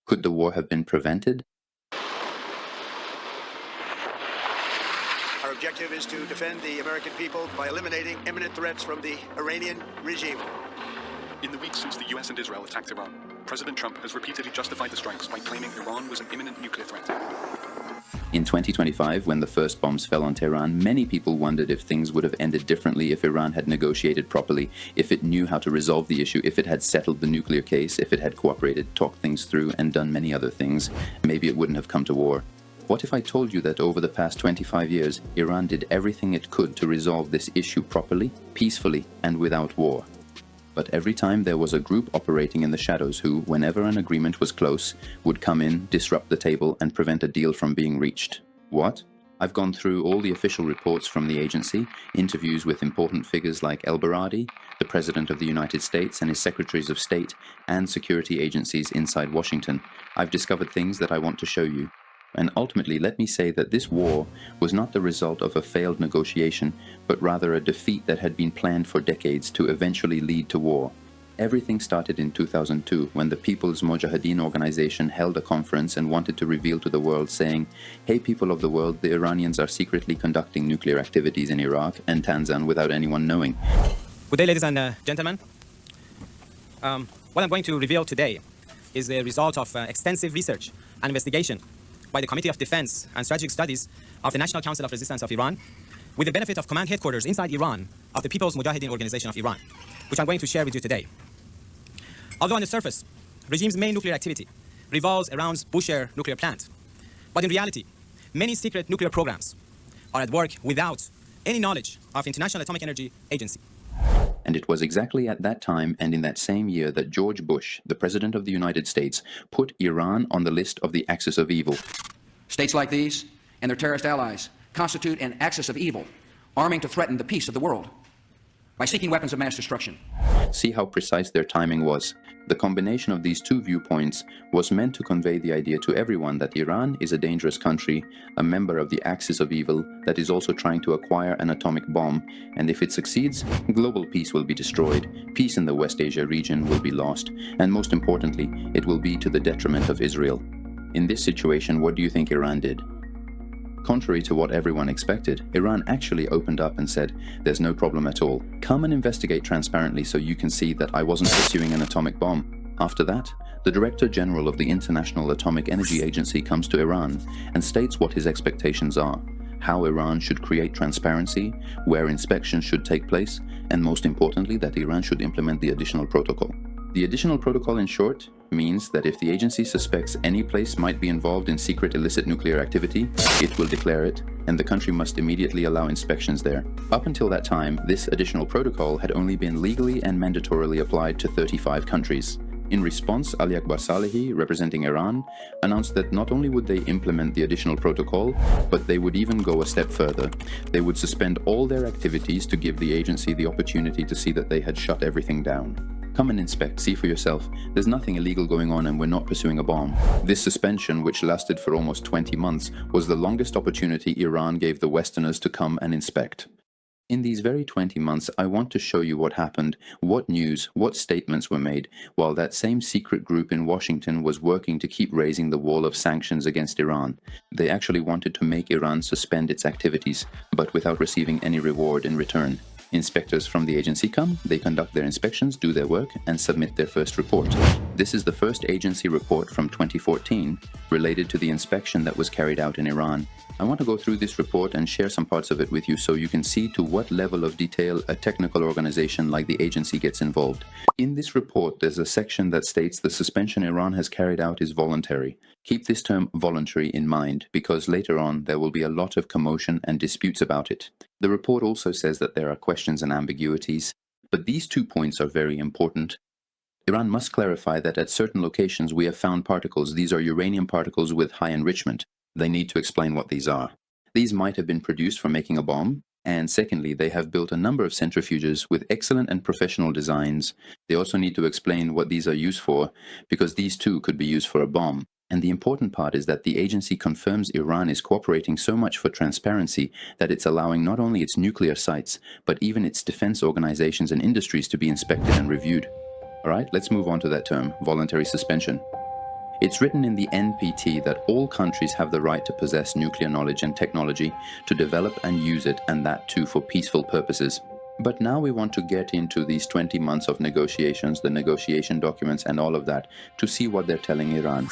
Could the war have been prevented? Our objective is to defend the American people by eliminating imminent threats from the Iranian regime. In the weeks since the US and Israel attacked Iran, President Trump has repeatedly justified the strikes by claiming Iran was an imminent nuclear threat. In 2025, when the first bombs fell on Tehran, many people wondered if things would have ended differently if Iran had negotiated properly, if it knew how to resolve the issue, if it had settled the nuclear case, if it had cooperated, talked things through, and done many other things. Maybe it wouldn't have come to war. What if I told you that over the past 25 years, Iran did everything it could to resolve this issue properly, peacefully, and without war? But every time there was a group operating in the shadows who, whenever an agreement was close, would come in, disrupt the table, and prevent a deal from being reached. What? I've gone through all the official reports from the agency, interviews with important figures like ElBaradei, the President of the United States and his Secretaries of State, and security agencies inside Washington. I've discovered things that I want to show you. And ultimately, let me say that this war was not the result of a failed negotiation, but rather a defeat that had been planned for decades to eventually lead to war. Everything started in 2002 when the People's Mojahedin organization held a conference and wanted to reveal to the world, saying, "Hey people of the world, the Iranians are secretly conducting nuclear activities in Iraq and Tanzan without anyone knowing." Good day, ladies and gentlemen. What I'm going to reveal today is the result of extensive research and investigation by the Committee of Defense and Strategic Studies of the National Council of Resistance of Iran, with the benefit of command headquarters inside Iran of the People's Mujahedin Organization of Iran, which I'm going to share with you today. Although on the surface, regime's main nuclear activity revolves around Bushehr nuclear plant, but in reality, many secret nuclear programs are at work without any knowledge of International Atomic Energy Agency. And it was exactly at that time and in that same year that George Bush, the President of the United States, put Iran on the list of the axis of evil. States like these and their terrorist allies constitute an axis of evil, arming to threaten the peace of the world by seeking weapons of mass destruction. See how precise their timing was. The combination of these two viewpoints was meant to convey the idea to everyone that Iran is a dangerous country, a member of the axis of evil that is also trying to acquire an atomic bomb, and if it succeeds, global peace will be destroyed, peace in the West Asia region will be lost, and most importantly, it will be to the detriment of Israel. In this situation, what do you think Iran did? Contrary to what everyone expected, Iran actually opened up and said, "There's no problem at all. Come and investigate transparently so you can see that I wasn't pursuing an atomic bomb." After that, the Director General of the International Atomic Energy Agency comes to Iran and states what his expectations are, how Iran should create transparency, where inspections should take place, and most importantly, that Iran should implement the additional protocol. The additional protocol, in short, means that if the agency suspects any place might be involved in secret illicit nuclear activity, it will declare it, and the country must immediately allow inspections there. Up until that time, this additional protocol had only been legally and mandatorily applied to 35 countries. In response, Akbar Salehi, representing Iran, announced that not only would they implement the additional protocol, but they would even go a step further. They would suspend all their activities to give the agency the opportunity to see that they had shut everything down. Come and inspect, see for yourself. There's nothing illegal going on and we're not pursuing a bomb. This suspension, which lasted for almost 20 months, was the longest opportunity Iran gave the Westerners to come and inspect. In these very 20 months, I want to show you what happened, what news, what statements were made, while that same secret group in Washington was working to keep raising the wall of sanctions against Iran. They actually wanted to make Iran suspend its activities, but without receiving any reward in return. Inspectors from the agency come, they conduct their inspections, do their work, and submit their first report. This is the first agency report from 2014 related to the inspection that was carried out in Iran. I want to go through this report and share some parts of it with you so you can see to what level of detail a technical organization like the agency gets involved. In this report, there's a section that states the suspension Iran has carried out is voluntary. Keep this term voluntary in mind because later on there will be a lot of commotion and disputes about it. The report also says that there are questions and ambiguities, but these 2 points are very important. Iran must clarify that at certain locations we have found particles. These are uranium particles with high enrichment. They need to explain what these are. These might have been produced for making a bomb, and secondly, they have built a number of centrifuges with excellent and professional designs. They also need to explain what these are used for, because these too could be used for a bomb. And the important part is that the agency confirms Iran is cooperating so much for transparency that it's allowing not only its nuclear sites, but even its defense organizations and industries to be inspected and reviewed. All right, let's move on to that term, voluntary suspension. It's written in the NPT that all countries have the right to possess nuclear knowledge and technology, to develop and use it, and that too for peaceful purposes. But now we want to get into these 20 months of negotiations, the negotiation documents and all of that, to see what they're telling Iran.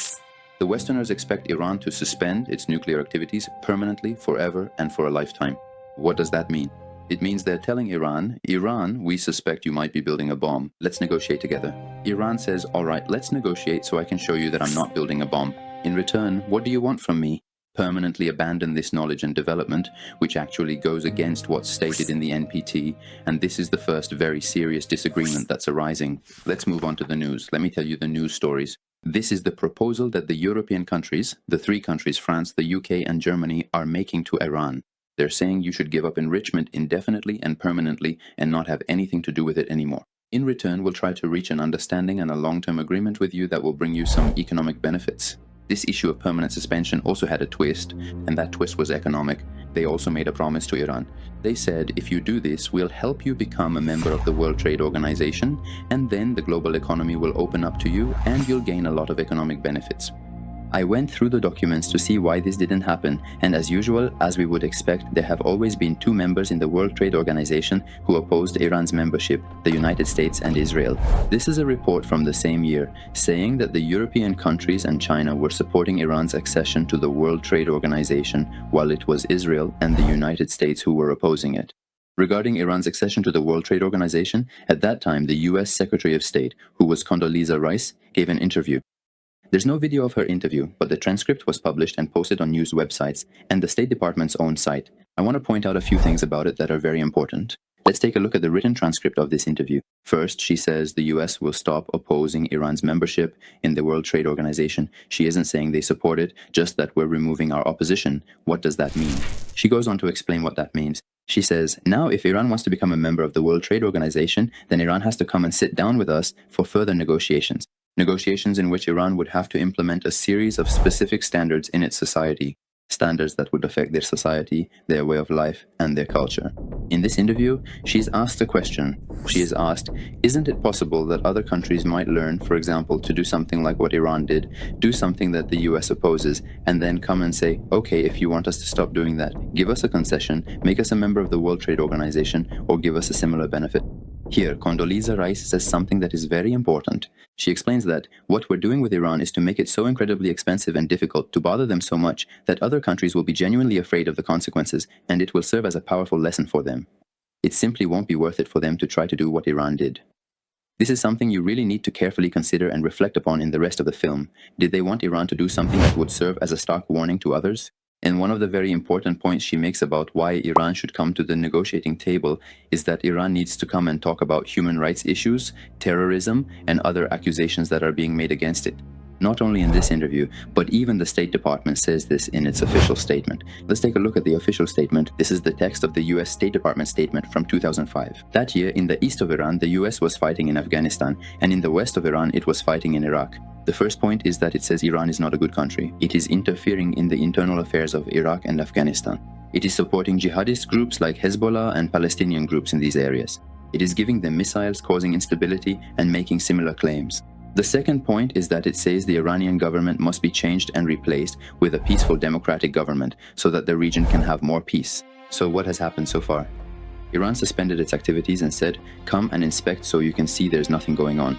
The Westerners expect Iran to suspend its nuclear activities permanently, forever, and for a lifetime. What does that mean? It means they're telling Iran, we suspect you might be building a bomb. Let's negotiate together. Iran says, all right, let's negotiate so I can show you that I'm not building a bomb. In return, what do you want from me? Permanently abandon this knowledge and development, which actually goes against what's stated in the NPT, and this is the first very serious disagreement that's arising. Let's move on to the news. Let me tell you the news stories. This is the proposal that the European countries, the three countries, France, the UK, and Germany, are making to Iran. They're saying you should give up enrichment indefinitely and permanently and not have anything to do with it anymore. In return, we'll try to reach an understanding and a long-term agreement with you that will bring you some economic benefits. This issue of permanent suspension also had a twist, and that twist was economic. They also made a promise to Iran. They said, if you do this, we'll help you become a member of the World Trade Organization, and then the global economy will open up to you and you'll gain a lot of economic benefits. I went through the documents to see why this didn't happen, and as usual, as we would expect, there have always been two members in the World Trade Organization who opposed Iran's membership, the United States and Israel. This is a report from the same year, saying that the European countries and China were supporting Iran's accession to the World Trade Organization, while it was Israel and the United States who were opposing it. Regarding Iran's accession to the World Trade Organization, at that time, the US Secretary of State, who was Condoleezza Rice, gave an interview. There's no video of her interview, but the transcript was published and posted on news websites and the State Department's own site. I want to point out a few things about it that are very important. Let's take a look at the written transcript of this interview. First, she says the US will stop opposing Iran's membership in the World Trade Organization. She isn't saying they support it, just that we're removing our opposition. What does that mean? She goes on to explain what that means. She says, now if Iran wants to become a member of the World Trade Organization, then Iran has to come and sit down with us for further negotiations. Negotiations in which Iran would have to implement a series of specific standards in its society, standards that would affect their society, their way of life, and their culture. In this interview, she's asked a question. She is asked, isn't it possible that other countries might learn, for example, to do something like what Iran did, do something that the US opposes, and then come and say, okay, if you want us to stop doing that, give us a concession, make us a member of the World Trade Organization, or give us a similar benefit? Here, Condoleezza Rice says something that is very important. She explains that what we're doing with Iran is to make it so incredibly expensive and difficult to bother them so much that other countries will be genuinely afraid of the consequences, and it will serve as a powerful lesson for them. It simply won't be worth it for them to try to do what Iran did. This is something you really need to carefully consider and reflect upon in the rest of the film. Did they want Iran to do something that would serve as a stark warning to others? And one of the very important points she makes about why Iran should come to the negotiating table is that Iran needs to come and talk about human rights issues, terrorism, and other accusations that are being made against it. Not only in this interview, but even the State Department says this in its official statement. Let's take a look at the official statement. This is the text of the US State Department statement from 2005. That year, in the east of Iran, the US was fighting in Afghanistan, and in the west of Iran, it was fighting in Iraq. The first point is that it says Iran is not a good country. It is interfering in the internal affairs of Iraq and Afghanistan. It is supporting jihadist groups like Hezbollah and Palestinian groups in these areas. It is giving them missiles, causing instability, and making similar claims. The second point is that it says the Iranian government must be changed and replaced with a peaceful democratic government so that the region can have more peace. So what has happened so far? Iran suspended its activities and said, come and inspect so you can see there's nothing going on.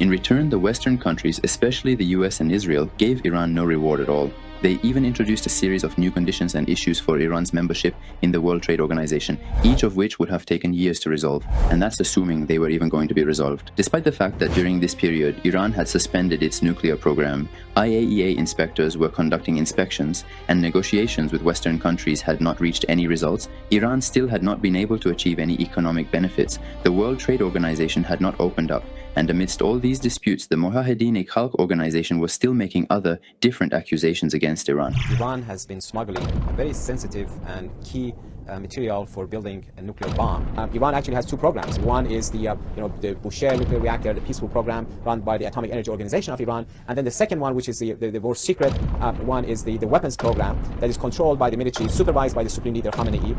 In return, the Western countries, especially the US and Israel, gave Iran no reward at all. They even introduced a series of new conditions and issues for Iran's membership in the World Trade Organization, each of which would have taken years to resolve, and that's assuming they were even going to be resolved. Despite the fact that during this period, Iran had suspended its nuclear program, IAEA inspectors were conducting inspections, and negotiations with Western countries had not reached any results, Iran still had not been able to achieve any economic benefits. The World Trade Organization had not opened up, and amidst all these disputes, the Mojahedin Khalq organization was still making other, different accusations against Iran. Iran has been smuggling a very sensitive and key material for building a nuclear bomb. Iran actually has two programs. One is the Bombshell nuclear reactor, the peaceful program run by the Atomic Energy Organization of Iran, and then the second one, which is the more secret one, is the weapons program that is controlled by the military, supervised by the Supreme Leader Khamenei.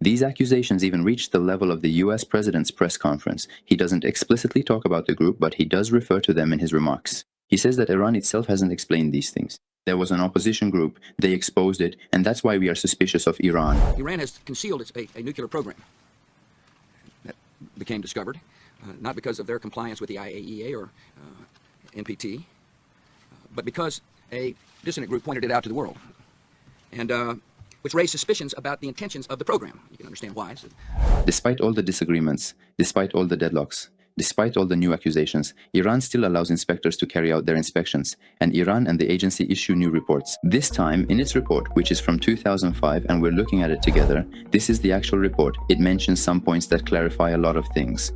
These accusations even reached the level of the US president's press conference. He doesn't explicitly talk about the group, but he does refer to them in his remarks. He says that Iran itself hasn't explained these things. There was an opposition group, they exposed it, and that's why we are suspicious of Iran. Iran has concealed a nuclear program that became discovered, not because of their compliance with the IAEA or NPT, but because a dissident group pointed it out to the world, and which raised suspicions about the intentions of the program. You can understand why. Despite all the disagreements, despite all the deadlocks, despite all the new accusations, Iran still allows inspectors to carry out their inspections, and Iran and the agency issue new reports. This time, in its report, which is from 2005, and we're looking at it together, this is the actual report. It mentions some points that clarify a lot of things.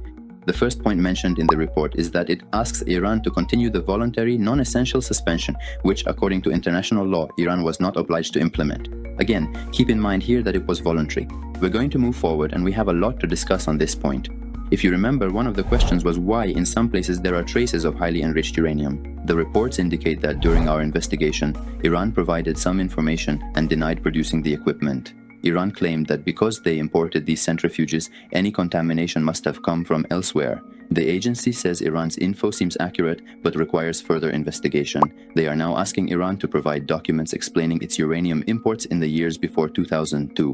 The first point mentioned in the report is that it asks Iran to continue the voluntary, non-essential suspension, which, according to international law, Iran was not obliged to implement. Again, keep in mind here that it was voluntary. We're going to move forward, and we have a lot to discuss on this point. If you remember, one of the questions was why in some places there are traces of highly enriched uranium. The reports indicate that during our investigation, Iran provided some information and denied producing the equipment. Iran claimed that because they imported these centrifuges, any contamination must have come from elsewhere. The agency says Iran's info seems accurate but requires further investigation. They are now asking Iran to provide documents explaining its uranium imports in the years before 2002.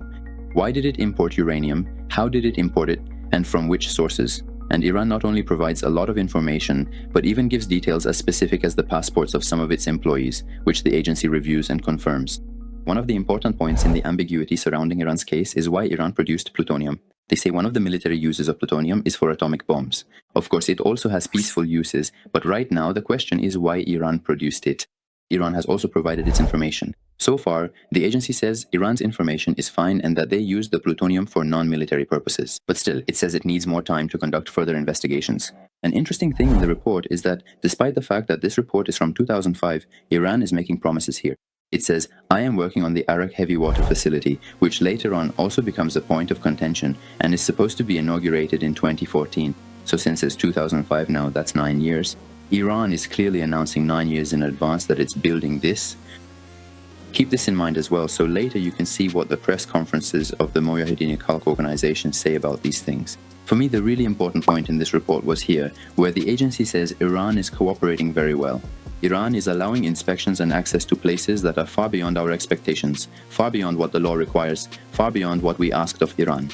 Why did it import uranium? How did it import it? And from which sources? And Iran not only provides a lot of information, but even gives details as specific as the passports of some of its employees, which the agency reviews and confirms. One of the important points in the ambiguity surrounding Iran's case is why Iran produced plutonium. They say one of the military uses of plutonium is for atomic bombs. Of course, it also has peaceful uses, but right now the question is why Iran produced it. Iran has also provided its information. So far, the agency says Iran's information is fine and that they used the plutonium for non-military purposes. But still, it says it needs more time to conduct further investigations. An interesting thing in the report is that, despite the fact that this report is from 2005, Iran is making promises here. It says, I am working on the Arak heavy water facility, which later on also becomes a point of contention and is supposed to be inaugurated in 2014. So since it's 2005 now, that's 9 years. Iran is clearly announcing 9 years in advance that it's building this. Keep this in mind as well, so later you can see what the press conferences of the Mujahideen Khalq organization say about these things. For me, the really important point in this report was here, where the agency says Iran is cooperating very well. Iran is allowing inspections and access to places that are far beyond our expectations, far beyond what the law requires, far beyond what we asked of Iran.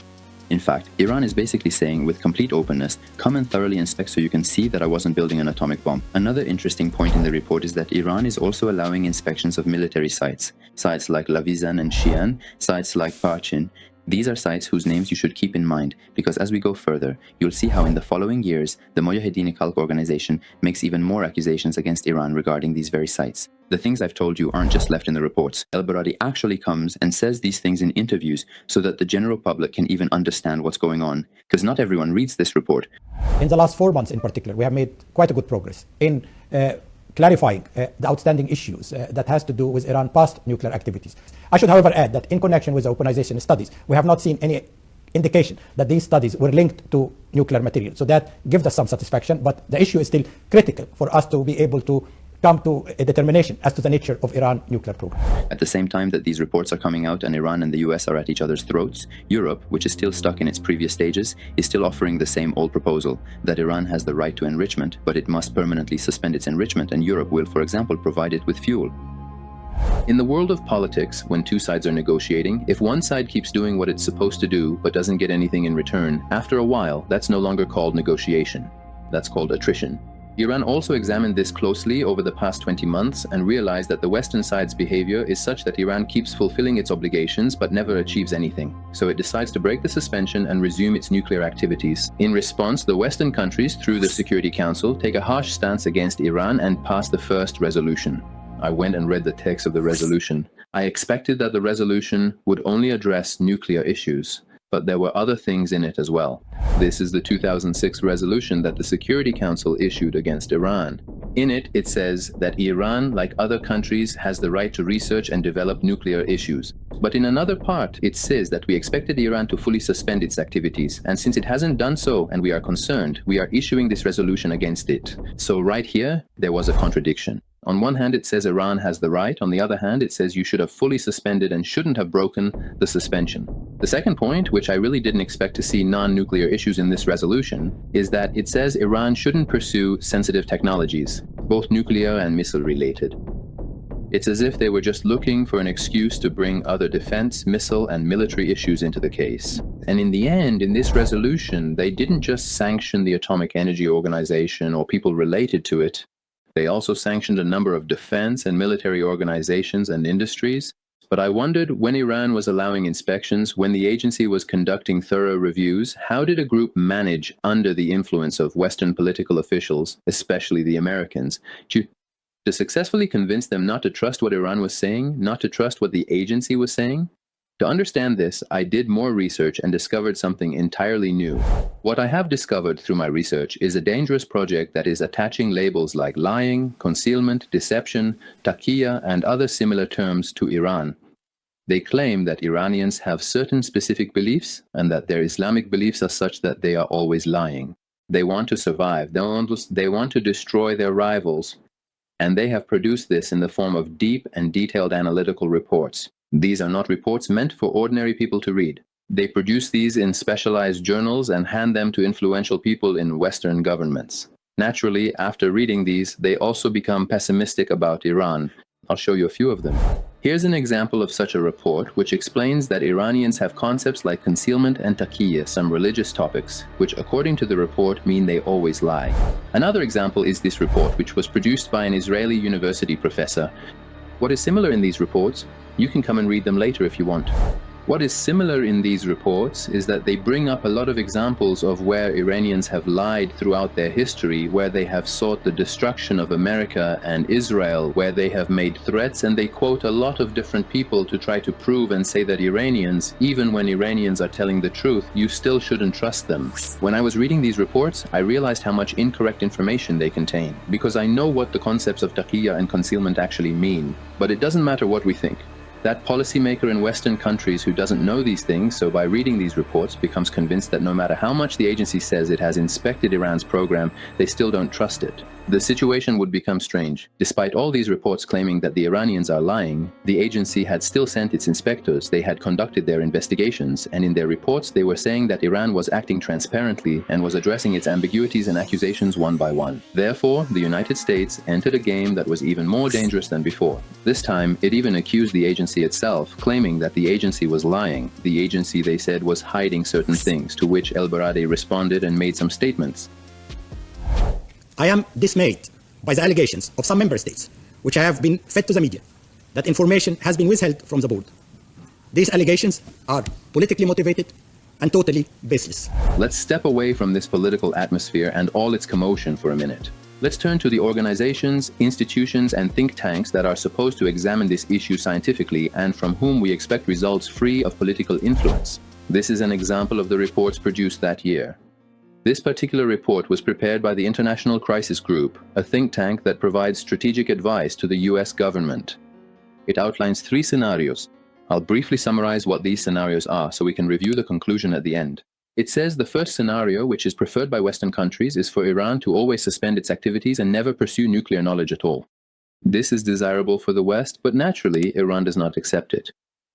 In fact, Iran is basically saying with complete openness, come and thoroughly inspect so you can see that I wasn't building an atomic bomb. Another interesting point in the report is that Iran is also allowing inspections of military sites. Sites like Lavizan and Shian, sites like Parchin. These are sites whose names you should keep in mind, because as we go further, you'll see how in the following years, the Mujahideen Khalq organization makes even more accusations against Iran regarding these very sites. The things I've told you aren't just left in the reports. ElBaradei actually comes and says these things in interviews so that the general public can even understand what's going on, because not everyone reads this report. In the last 4 months in particular, we have made quite a good progress in clarifying the outstanding issues that has to do with Iran's past nuclear activities. I should, however, add that in connection with the weaponization studies, we have not seen any indication that these studies were linked to nuclear material. So that gives us some satisfaction, but the issue is still critical for us to be able to come to a determination as to the nature of Iran's nuclear program. At the same time that these reports are coming out and Iran and the US are at each other's throats, Europe, which is still stuck in its previous stages, is still offering the same old proposal, that Iran has the right to enrichment, but it must permanently suspend its enrichment, and Europe will, for example, provide it with fuel. In the world of politics, when two sides are negotiating, if one side keeps doing what it's supposed to do but doesn't get anything in return, after a while, that's no longer called negotiation. That's called attrition. Iran also examined this closely over the past 20 months and realized that the Western side's behavior is such that Iran keeps fulfilling its obligations but never achieves anything. So it decides to break the suspension and resume its nuclear activities. In response, the Western countries, through the Security Council, take a harsh stance against Iran and pass the first resolution. I went and read the text of the resolution. I expected that the resolution would only address nuclear issues, but there were other things in it as well. This is the 2006 resolution that the Security Council issued against Iran. In it, it says that Iran, like other countries, has the right to research and develop nuclear issues. But in another part, it says that we expected Iran to fully suspend its activities, and since it hasn't done so and we are concerned, we are issuing this resolution against it. So right here, there was a contradiction. On one hand, it says Iran has the right. On the other hand, it says you should have fully suspended and shouldn't have broken the suspension. The second point, which I really didn't expect to see non-nuclear issues in this resolution, is that it says Iran shouldn't pursue sensitive technologies, both nuclear and missile related. It's as if they were just looking for an excuse to bring other defense, missile, and military issues into the case. And in the end, in this resolution, they didn't just sanction the Atomic Energy Organization or people related to it. They also sanctioned a number of defense and military organizations and industries. But I wondered, when Iran was allowing inspections, when the agency was conducting thorough reviews, how did a group manage, under the influence of Western political officials, especially the Americans, to successfully convince them not to trust what Iran was saying, not to trust what the agency was saying? To understand this, I did more research and discovered something entirely new. What I have discovered through my research is a dangerous project that is attaching labels like lying, concealment, deception, taqiyya, and other similar terms to Iran. They claim that Iranians have certain specific beliefs and that their Islamic beliefs are such that they are always lying. They want to survive. They want to destroy their rivals. And they have produced this in the form of deep and detailed analytical reports. These are not reports meant for ordinary people to read. They produce these in specialized journals and hand them to influential people in Western governments. Naturally, after reading these, they also become pessimistic about Iran. I'll show you a few of them. Here's an example of such a report, which explains that Iranians have concepts like concealment and taqiyya, some religious topics, which according to the report mean they always lie. Another example is this report, which was produced by an Israeli university professor. What is similar in these reports? You can come and read them later if you want. What is similar in these reports is that they bring up a lot of examples of where Iranians have lied throughout their history, where they have sought the destruction of America and Israel, where they have made threats, and they quote a lot of different people to try to prove and say that Iranians, even when Iranians are telling the truth, you still shouldn't trust them. When I was reading these reports, I realized how much incorrect information they contain, because I know what the concepts of taqiyya and concealment actually mean. But it doesn't matter what we think. That policymaker in Western countries who doesn't know these things, so by reading these reports, becomes convinced that no matter how much the agency says it has inspected Iran's program, they still don't trust it. The situation would become strange. Despite all these reports claiming that the Iranians are lying, the agency had still sent its inspectors, they had conducted their investigations, and in their reports they were saying that Iran was acting transparently and was addressing its ambiguities and accusations one by one. Therefore, the United States entered a game that was even more dangerous than before. This time, it even accused the agency itself, claiming that the agency was lying. The agency, they said, was hiding certain things, to which ElBaradei responded and made some statements. I am dismayed by the allegations of some member states, which have been fed to the media, that information has been withheld from the board. These allegations are politically motivated and totally baseless. Let's step away from this political atmosphere and all its commotion for a minute. Let's turn to the organizations, institutions, and think tanks that are supposed to examine this issue scientifically and from whom we expect results free of political influence. This is an example of the reports produced that year. This particular report was prepared by the International Crisis Group, a think tank that provides strategic advice to the US government. It outlines 3 scenarios. I'll briefly summarize what these scenarios are so we can review the conclusion at the end. It says the first scenario, which is preferred by Western countries, is for Iran to always suspend its activities and never pursue nuclear knowledge at all. This is desirable for the West, but naturally, Iran does not accept it.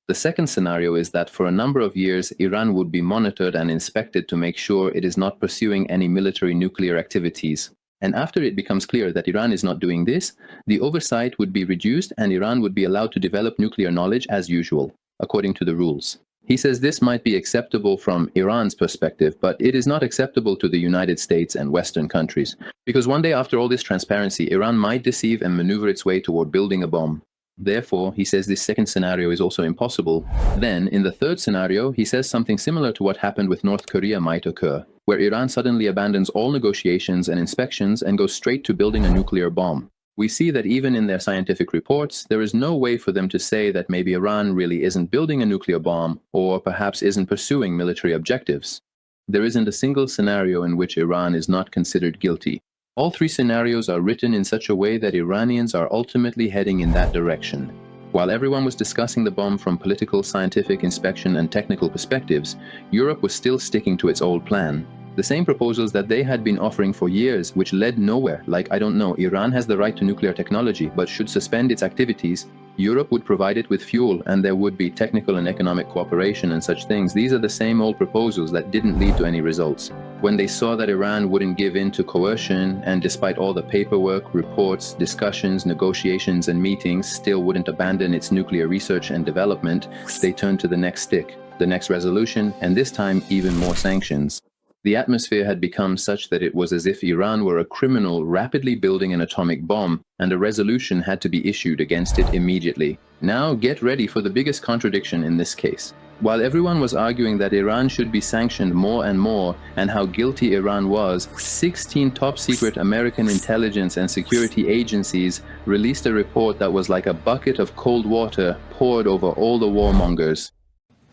The second scenario is that for a number of years, Iran would be monitored and inspected to make sure it is not pursuing any military nuclear activities. And after it becomes clear that Iran is not doing this, the oversight would be reduced and Iran would be allowed to develop nuclear knowledge as usual, according to the rules. He says this might be acceptable from Iran's perspective, but it is not acceptable to the United States and Western countries, because one day after all this transparency, Iran might deceive and maneuver its way toward building a bomb. Therefore, he says this second scenario is also impossible. Then, in the third scenario, he says something similar to what happened with North Korea might occur, where Iran suddenly abandons all negotiations and inspections and goes straight to building a nuclear bomb. We see that even in their scientific reports, there is no way for them to say that maybe Iran really isn't building a nuclear bomb or perhaps isn't pursuing military objectives. There isn't a single scenario in which Iran is not considered guilty. All 3 scenarios are written in such a way that Iranians are ultimately heading in that direction. While everyone was discussing the bomb from political, scientific, inspection, and technical perspectives, Europe was still sticking to its old plan. The same proposals that they had been offering for years, which led nowhere, like, I don't know, Iran has the right to nuclear technology, but should suspend its activities. Europe would provide it with fuel, and there would be technical and economic cooperation and such things. These are the same old proposals that didn't lead to any results. When they saw that Iran wouldn't give in to coercion, and despite all the paperwork, reports, discussions, negotiations, and meetings, still wouldn't abandon its nuclear research and development, they turned to the next stick, the next resolution, and this time even more sanctions. The atmosphere had become such that it was as if Iran were a criminal rapidly building an atomic bomb, and a resolution had to be issued against it immediately. Now get ready for the biggest contradiction in this case. While everyone was arguing that Iran should be sanctioned more and more, and how guilty Iran was, 16 top-secret American intelligence and security agencies released a report that was like a bucket of cold water poured over all the warmongers.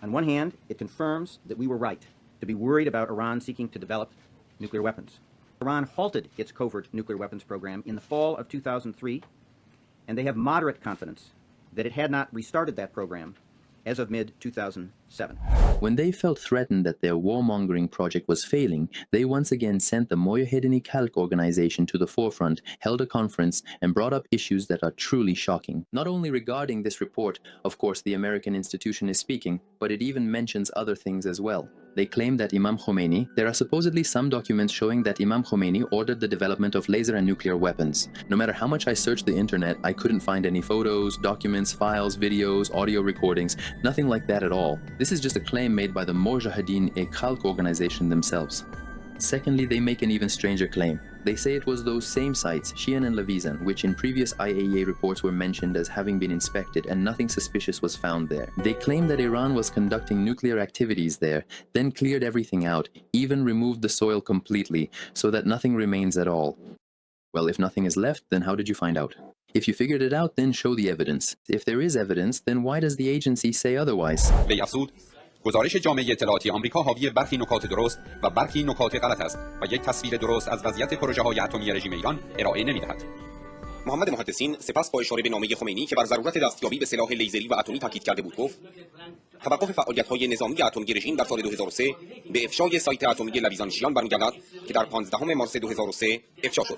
On one hand, it confirms that we were right to be worried about Iran seeking to develop nuclear weapons. Iran halted its covert nuclear weapons program in the fall of 2003, and they have moderate confidence that it had not restarted that program as of mid-2007. When they felt threatened that their warmongering project was failing, they once again sent the Mujahedin Khalq organization to the forefront, held a conference, and brought up issues that are truly shocking. Not only regarding this report, of course the American institution is speaking, but it even mentions other things as well. They claim that Imam Khomeini, there are supposedly some documents showing that Imam Khomeini ordered the development of laser and nuclear weapons. No matter how much I searched the internet, I couldn't find any photos, documents, files, videos, audio recordings, nothing like that at all. This is just a claim made by the Mujahedin Khalq organization themselves. Secondly, they make an even stranger claim. They say it was those same sites, Shian and Lavizan, which in previous IAEA reports were mentioned as having been inspected and nothing suspicious was found there. They claim that Iran was conducting nuclear activities there, then cleared everything out, even removed the soil completely, so that nothing remains at all. Well, if nothing is left, then how did you find out? If you figured it out, then show the evidence. If there is evidence, then why does the agency say otherwise? گزارش جامعه اطلاعاتی آمریکا حاوی برخی نکات درست و برخی نکات غلط است و یک تصویر درست از وضعیت پروژه‌های اتمی رژیم ایران ارائه نمی‌دهد. محمد محدثین سپس با اشاره به نامه خمینی که بر ضرورت دستیابی به سلاح لیزری و اتمی تاکید کرده بود گفت توقف فعالیت‌های نظامی اتمی رژیم در سال 2003 به افشای سایت اتمی لویزانشیان برمی‌گردد که در 15 مارس 2003 افشا شد.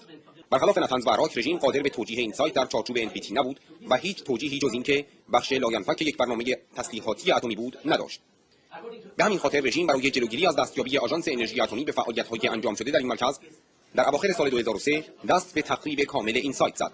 برخلاف نتنز و عراق رژیم قادر به توجیه این سایت در چارچوب NPT نبود و هیچ توجیهی جز اینکه بخش لاینفک یک برنامه تسلیحاتی اتمی بود نداشت. به همین خاطر رژیم برای جلوگیری از دستیابی آژانس انرژی اتمی به فعالیت‌های انجام شده در این مرکز در اواخر سال 2003 دست به تخریب کامل این سایت زد،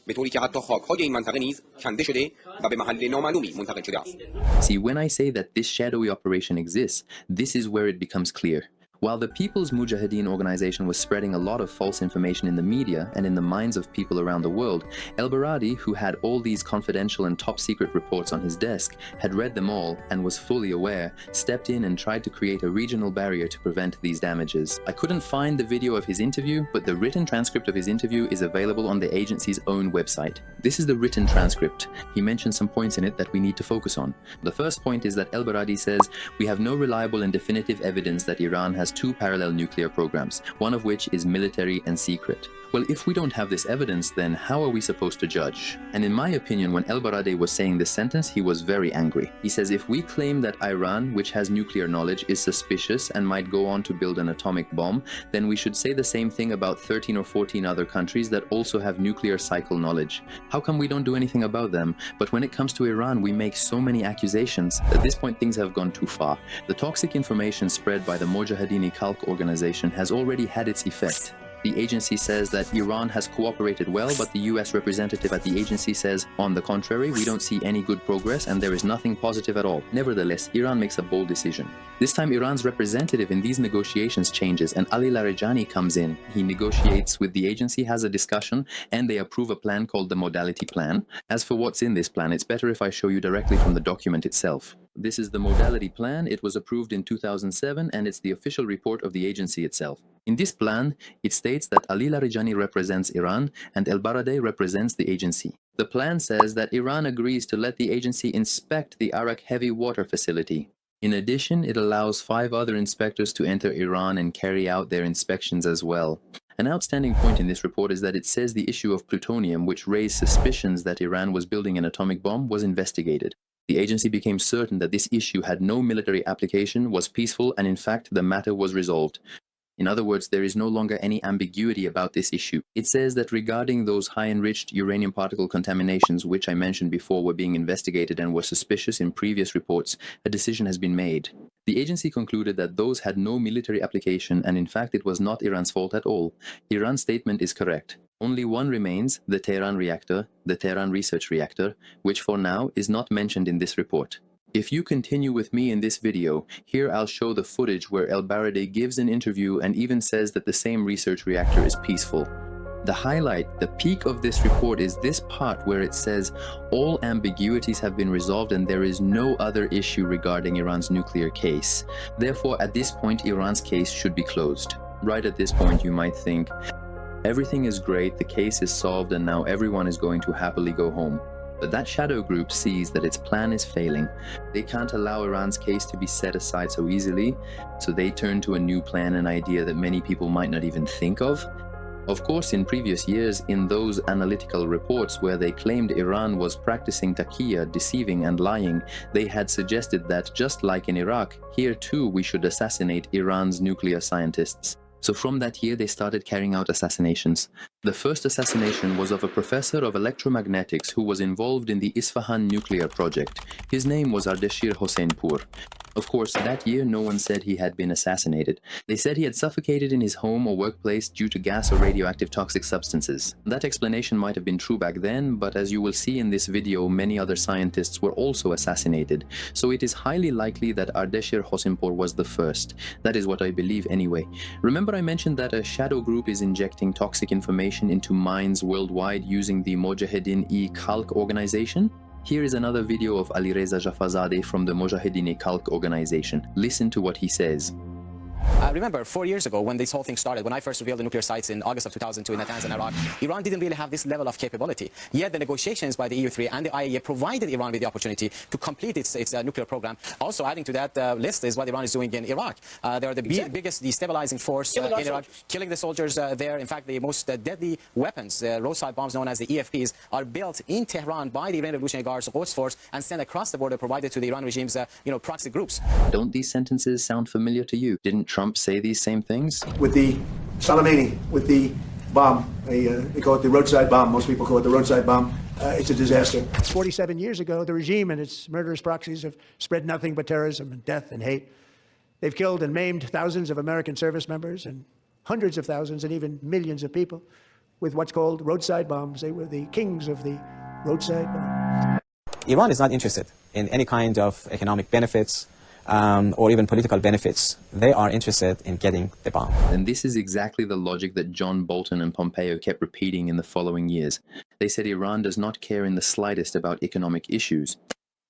به طوری که حتی خاک‌های این منطقه نیز کنده شده و به محل نامعلومی منتقل شده است. See, when I say that this shadowy operation exists, this is where it becomes clear. While the People's Mujahedin organization was spreading a lot of false information in the media and in the minds of people around the world, ElBaradei, who had all these confidential and top-secret reports on his desk, had read them all and was fully aware, stepped in and tried to create a regional barrier to prevent these damages. I couldn't find the video of his interview, but the written transcript of his interview is available on the agency's own website. This is the written transcript. He mentions some points in it that we need to focus on. The first point is that ElBaradei says, "We have no reliable and definitive evidence that Iran has two parallel nuclear programs, one of which is military and secret." Well, if we don't have this evidence, then how are we supposed to judge? And in my opinion, when ElBaradei was saying this sentence, he was very angry. He says if we claim that Iran, which has nuclear knowledge, is suspicious and might go on to build an atomic bomb, then we should say the same thing about 13 or 14 other countries that also have nuclear cycle knowledge. How come we don't do anything about them? But when it comes to Iran, we make so many accusations. At this point, things have gone too far. The toxic information spread by the Mujahedin Khalq organization has already had its effect. The agency says that Iran has cooperated well, but the US representative at the agency says, on the contrary, we don't see any good progress and there is nothing positive at all. Nevertheless, Iran makes a bold decision. This time, Iran's representative in these negotiations changes and Ali Larijani comes in. He negotiates with the agency, has a discussion, and they approve a plan called the Modality plan. As for what's in this plan, it's better if I show you directly from the document itself. This is the Modality plan. It was approved in 2007 and it's the official report of the agency itself. In this plan, it states that Ali Larijani represents Iran and ElBaradei represents the agency. The plan says that Iran agrees to let the agency inspect the Arak heavy water facility. In addition, it allows 5 other inspectors to enter Iran and carry out their inspections as well. An outstanding point in this report is that it says the issue of plutonium, which raised suspicions that Iran was building an atomic bomb, was investigated. The agency became certain that this issue had no military application, was peaceful, and in fact, the matter was resolved. In other words, there is no longer any ambiguity about this issue. It says that regarding those high-enriched uranium particle contaminations, which I mentioned before were being investigated and were suspicious in previous reports, a decision has been made. The agency concluded that those had no military application, and in fact it was not Iran's fault at all. Iran's statement is correct. Only one remains, the Tehran reactor, the Tehran research reactor, which for now is not mentioned in this report. If you continue with me in this video, here I'll show the footage where ElBaradei gives an interview and even says that the same research reactor is peaceful. The highlight, the peak of this report is this part where it says all ambiguities have been resolved and there is no other issue regarding Iran's nuclear case. Therefore, at this point, Iran's case should be closed. Right at this point, you might think, everything is great, the case is solved, and now everyone is going to happily go home. But that shadow group sees that its plan is failing. They can't allow Iran's case to be set aside so easily, so they turn to a new plan, an idea that many people might not even think of. Of course, in previous years, in those analytical reports where they claimed Iran was practicing taqiyya, deceiving and lying, they had suggested that just like in Iraq, here too we should assassinate Iran's nuclear scientists. So from that year, they started carrying out assassinations. The first assassination was of a professor of electromagnetics who was involved in the Isfahan nuclear project. His name was Ardeshir Hosseinpour. Of course, that year no one said he had been assassinated. They said he had suffocated in his home or workplace due to gas or radioactive toxic substances. That explanation might have been true back then, but as you will see in this video, many other scientists were also assassinated. So it is highly likely that Ardeshir Hosseinpour was the first. That is what I believe anyway. Remember I mentioned that a shadow group is injecting toxic information into minds worldwide using the Mojahedin-e-Khalq organization? Here is another video of Alireza Jafazadeh from the Mojahedin-e-Khalq organization. Listen to what he says. Remember, 4 years ago, when this whole thing started, when I first revealed the nuclear sites in August of 2002 in Natanz and Iraq, Iran didn't really have this level of capability. Yet the negotiations by the EU3 and the IAEA provided Iran with the opportunity to complete its nuclear program. Also adding to that list is what Iran is doing in Iraq. They are the biggest destabilizing force in Iraq, killing the soldiers there. In fact, the most deadly weapons, roadside bombs known as the EFPs, are built in Tehran by the Iranian Revolutionary Guard's Quds Force and sent across the border, provided to the Iran regime's proxy groups. Don't these sentences sound familiar to you? Didn't Trump say these same things? With the Soleimani, with the bomb, they call it the roadside bomb. Most people call it the roadside bomb. It's a disaster. 47 years ago, the regime and its murderous proxies have spread nothing but terrorism and death and hate. They've killed and maimed thousands of American service members and hundreds of thousands and even millions of people with what's called roadside bombs. They were the kings of the roadside bomb. Iran is not interested in any kind of economic benefits or even political benefits. They are interested in getting the bomb. And this is exactly the logic that John Bolton and Pompeo kept repeating in the following years. They said Iran does not care in the slightest about economic issues.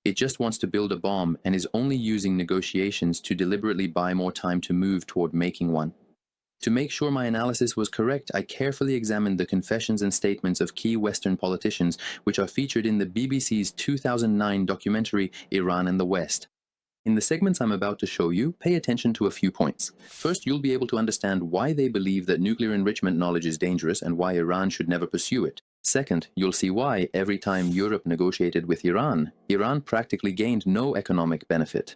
It just wants to build a bomb and is only using negotiations to deliberately buy more time to move toward making one. To make sure my analysis was correct, I carefully examined the confessions and statements of key Western politicians, which are featured in the BBC's 2009 documentary Iran and the West. In the segments I'm about to show you, pay attention to a few points. First, you'll be able to understand why they believe that nuclear enrichment knowledge is dangerous and why Iran should never pursue it. Second, you'll see why every time Europe negotiated with Iran, Iran practically gained no economic benefit.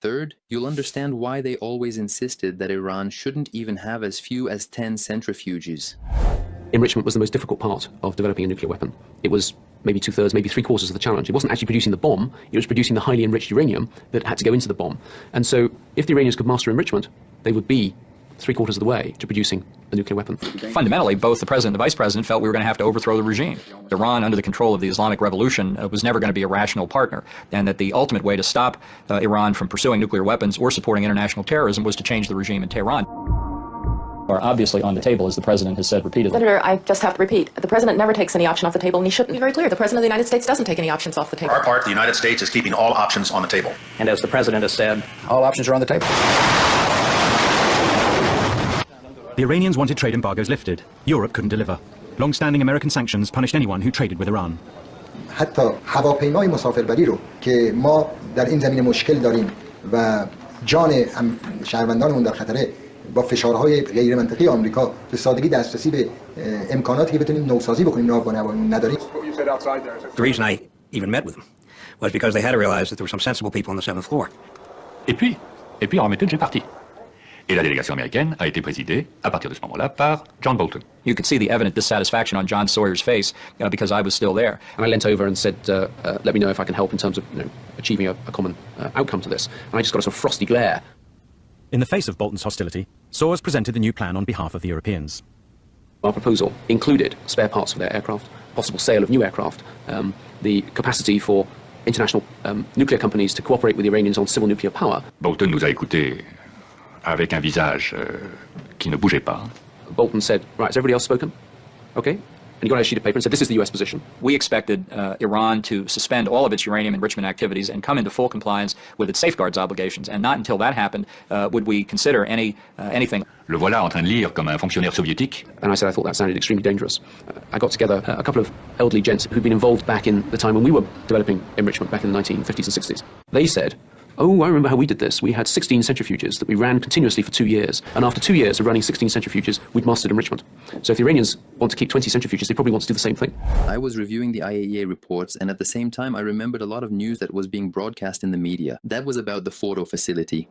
Third, you'll understand why they always insisted that Iran shouldn't even have as few as 10 centrifuges. Enrichment was the most difficult part of developing a nuclear weapon. It was maybe 2/3, maybe 3/4 of the challenge. It wasn't actually producing the bomb, it was producing the highly enriched uranium that had to go into the bomb. And so if the Iranians could master enrichment, they would be 3/4 of the way to producing a nuclear weapon. Fundamentally, both the president and the vice president felt we were going to have to overthrow the regime. Iran, under the control of the Islamic Revolution, was never going to be a rational partner, and that the ultimate way to stop Iran from pursuing nuclear weapons or supporting international terrorism was to change the regime in Tehran. Are obviously on the table, as the president has said repeatedly. Senator, I just have to repeat, the president never takes any option off the table, and he shouldn't be very clear. The president of the United States doesn't take any options off the table. For our part, the United States is keeping all options on the table. And as the president has said, all options are on the table. The Iranians wanted trade embargoes lifted. Europe couldn't deliver. Long-standing American sanctions punished anyone who traded with Iran. حتی هواپیمای مسافربری رو که ما در این زمینه مشکل داریم و جان شهروندانمون در خطره با فشارهای غیر منطقی آمریکا به سادگی دسترسی به امکاناتی که بتونیم نوسازی بکنیم ناو با نوامون نداریم. The reason I even met with them was because they had to realize that there were some sensible people on the 7th floor. Et puis en réalité, j'ai parti. Et la délégation américaine a été présidée, à partir de ce moment-là, par John Bolton. You could see the evident dissatisfaction on John Sawyer's face because I was still there. And I leant over and said, let me know if I can help in terms of achieving a common outcome to this. And I just got a sort of frosty glare. In the face of Bolton's hostility, Sawers presented the new plan on behalf of the Europeans. Our proposal included spare parts for their aircraft, possible sale of new aircraft, the capacity for international nuclear companies to cooperate with the Iranians on civil nuclear power. Bolton nous a écoutés avec un visage qui ne bougeait pas. Bolton said, right, has everybody else spoken? Okay. And he got out a sheet of paper and said, this is the US position. We expected Iran to suspend all of its uranium enrichment activities and come into full compliance with its safeguards obligations. And not until that happened would we consider anything. Le voilà en train de lire comme un fonctionnaire soviétique. And I said I thought that sounded extremely dangerous. I got together a couple of elderly gents who'd been involved back in the time when we were developing enrichment back in the 1950s and 60s. They said, oh, I remember how we did this. We had 16 centrifuges that we ran continuously for 2 years. And after 2 years of running 16 centrifuges, we'd mastered enrichment. So if the Iranians want to keep 20 centrifuges, they probably want to do the same thing. I was reviewing the IAEA reports, and at the same time, I remembered a lot of news that was being broadcast in the media. That was about the Fordow facility.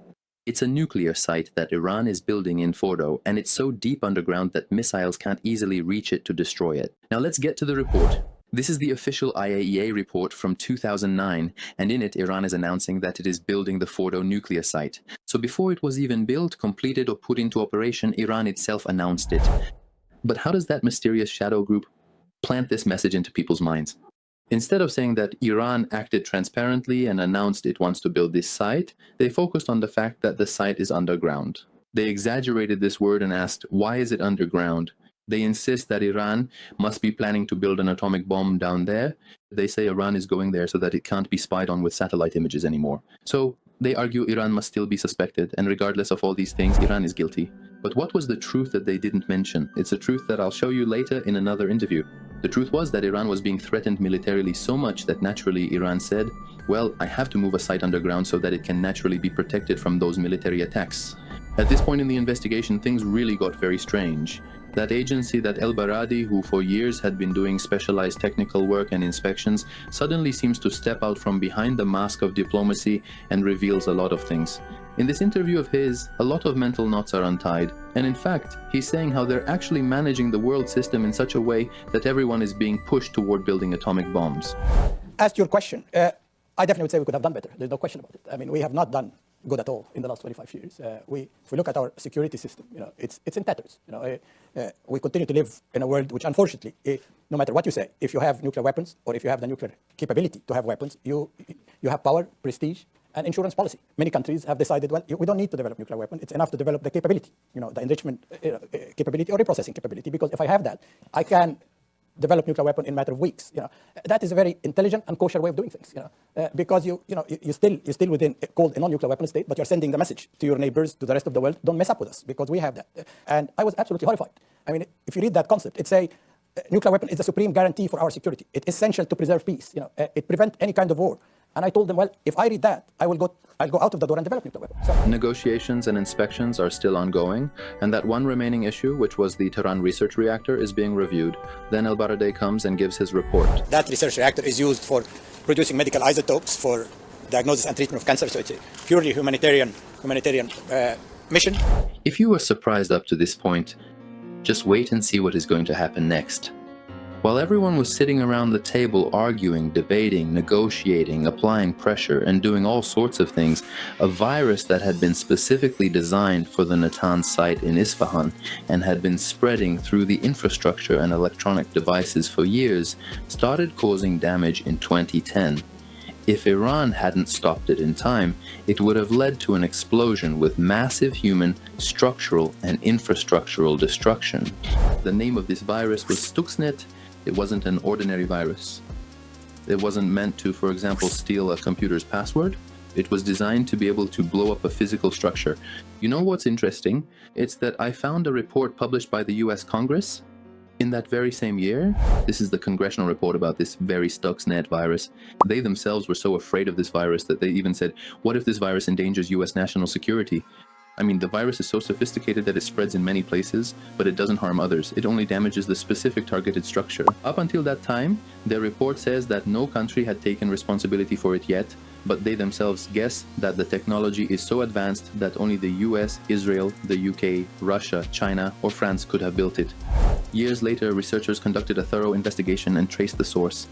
It's a nuclear site that Iran is building in Fordow, and it's so deep underground that missiles can't easily reach it to destroy it. Now let's get to the report. This is the official IAEA report from 2009, and in it Iran is announcing that it is building the Fordow nuclear site. So before it was even built, completed or put into operation, Iran itself announced it. But how does that mysterious shadow group plant this message into people's minds? Instead of saying that Iran acted transparently and announced it wants to build this site, they focused on the fact that the site is underground. They exaggerated this word and asked, why is it underground? They insist that Iran must be planning to build an atomic bomb down there. They say Iran is going there so that it can't be spied on with satellite images anymore. So they argue Iran must still be suspected, and regardless of all these things, Iran is guilty. But what was the truth that they didn't mention? It's a truth that I'll show you later in another interview. The truth was that Iran was being threatened militarily so much that naturally Iran said, well, I have to move a site underground so that it can naturally be protected from those military attacks. At this point in the investigation, things really got very strange. That agency, that ElBaradei, who for years had been doing specialized technical work and inspections, suddenly seems to step out from behind the mask of diplomacy and reveals a lot of things. In this interview of his, a lot of mental knots are untied, and in fact, he's saying how they're actually managing the world system in such a way that everyone is being pushed toward building atomic bombs. As to your question, I definitely would say we could have done better. There's no question about it. I mean, we have not done good at all in the last 25 years. If we look at our security system, it's in tatters. We continue to live in a world which, unfortunately, no matter what you say, if you have nuclear weapons or if you have the nuclear capability to have weapons, you have power, prestige, and insurance policy. Many countries have decided, well, we don't need to develop nuclear weapons. It's enough to develop the capability, the enrichment capability or reprocessing capability, because if I have that, I can develop nuclear weapon in a matter of weeks. That is a very intelligent and kosher way of doing things. Because you're still within called a non-nuclear weapon state, but you're sending the message to your neighbors, to the rest of the world, don't mess up with us, because we have that. And I was absolutely horrified. I mean, if you read that concept, it's a nuclear weapon is the supreme guarantee for our security. It's essential to preserve peace. It prevents any kind of war. And I told them, well, if I read that, I'll go out of the door and develop nuclear weapons. So. Negotiations and inspections are still ongoing, and that one remaining issue, which was the Tehran research reactor, is being reviewed. Then ElBaradei comes and gives his report. That research reactor is used for producing medical isotopes for diagnosis and treatment of cancer, so it's a purely humanitarian mission. If you were surprised up to this point, just wait and see what is going to happen next. While everyone was sitting around the table arguing, debating, negotiating, applying pressure, and doing all sorts of things, a virus that had been specifically designed for the Natanz site in Isfahan and had been spreading through the infrastructure and electronic devices for years started causing damage in 2010. If Iran hadn't stopped it in time, it would have led to an explosion with massive human, structural, and infrastructural destruction. The name of this virus was Stuxnet. It wasn't an ordinary virus. It wasn't meant to, for example, steal a computer's password. It was designed to be able to blow up a physical structure. You know what's interesting? It's that I found a report published by the US Congress in that very same year. This is the congressional report about this very Stuxnet virus. They themselves were so afraid of this virus that they even said, what if this virus endangers US national security? I mean, the virus is so sophisticated that it spreads in many places, but it doesn't harm others. It only damages the specific targeted structure. Up until that time, their report says that no country had taken responsibility for it yet, but they themselves guess that the technology is so advanced that only the US, Israel, the UK, Russia, China, or France could have built it. Years later, researchers conducted a thorough investigation and traced the source,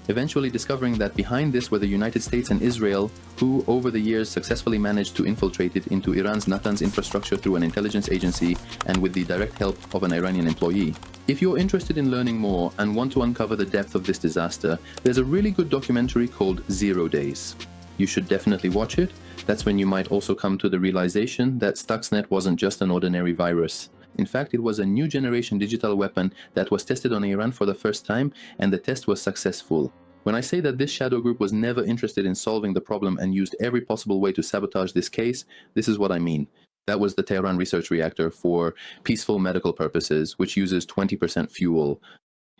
eventually discovering that behind this were the United States and Israel, who over the years successfully managed to infiltrate it into Iran's Natanz infrastructure through an intelligence agency and with the direct help of an Iranian employee. If you're interested in learning more and want to uncover the depth of this disaster, there's a really good documentary called 0 Days. You should definitely watch it. That's when you might also come to the realization that Stuxnet wasn't just an ordinary virus. In fact, it was a new generation digital weapon that was tested on Iran for the first time, and the test was successful. When I say that this shadow group was never interested in solving the problem and used every possible way to sabotage this case, this is what I mean. That was the Tehran research reactor for peaceful medical purposes, which uses 20% fuel.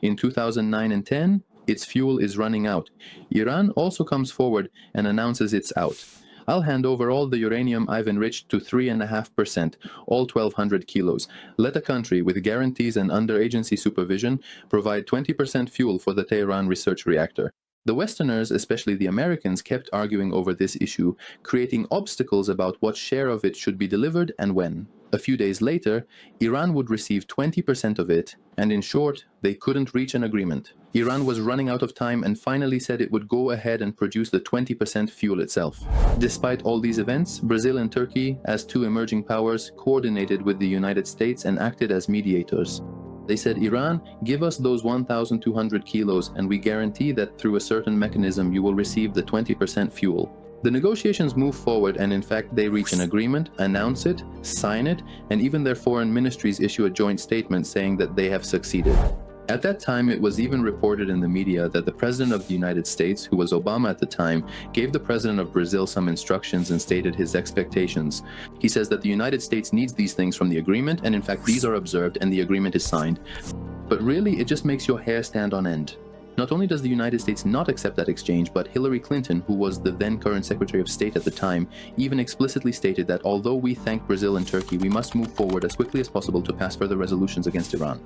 In 2009 and 10, its fuel is running out. Iran also comes forward and announces it's out. I'll hand over all the uranium I've enriched to 3.5%, all 1,200 kilos. Let a country with guarantees and under agency supervision provide 20% fuel for the Tehran research reactor. The Westerners, especially the Americans, kept arguing over this issue, creating obstacles about what share of it should be delivered and when. A few days later, Iran would receive 20% of it, and in short, they couldn't reach an agreement. Iran was running out of time and finally said it would go ahead and produce the 20% fuel itself. Despite all these events, Brazil and Turkey, as two emerging powers, coordinated with the United States and acted as mediators. They said, Iran, give us those 1,200 kilos and we guarantee that through a certain mechanism you will receive the 20% fuel. The negotiations move forward and in fact they reach an agreement, announce it, sign it, and even their foreign ministries issue a joint statement saying that they have succeeded. At that time, it was even reported in the media that the President of the United States, who was Obama at the time, gave the President of Brazil some instructions and stated his expectations. He says that the United States needs these things from the agreement, and in fact these are observed and the agreement is signed. But really, it just makes your hair stand on end. Not only does the United States not accept that exchange, but Hillary Clinton, who was the then current Secretary of State at the time, even explicitly stated that although we thank Brazil and Turkey, we must move forward as quickly as possible to pass further resolutions against Iran.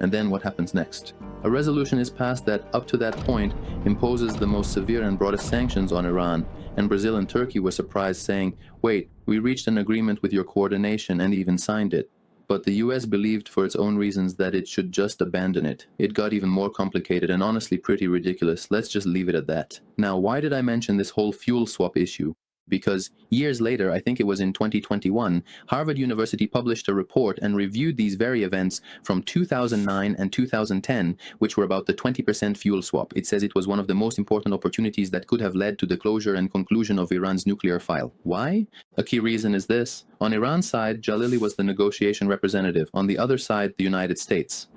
And then what happens next? A resolution is passed that, up to that point, imposes the most severe and broadest sanctions on Iran, and Brazil and Turkey were surprised, saying, wait, we reached an agreement with your coordination and even signed it. But the US believed for its own reasons that it should just abandon it. It got even more complicated and honestly pretty ridiculous. Let's just leave it at that. Now, why did I mention this whole fuel swap issue? Because years later, I think it was in 2021, Harvard University published a report and reviewed these very events from 2009 and 2010, which were about the 20% fuel swap. It says it was one of the most important opportunities that could have led to the closure and conclusion of Iran's nuclear file. Why? A key reason is this. On Iran's side, Jalili was the negotiation representative. On the other side, the United States.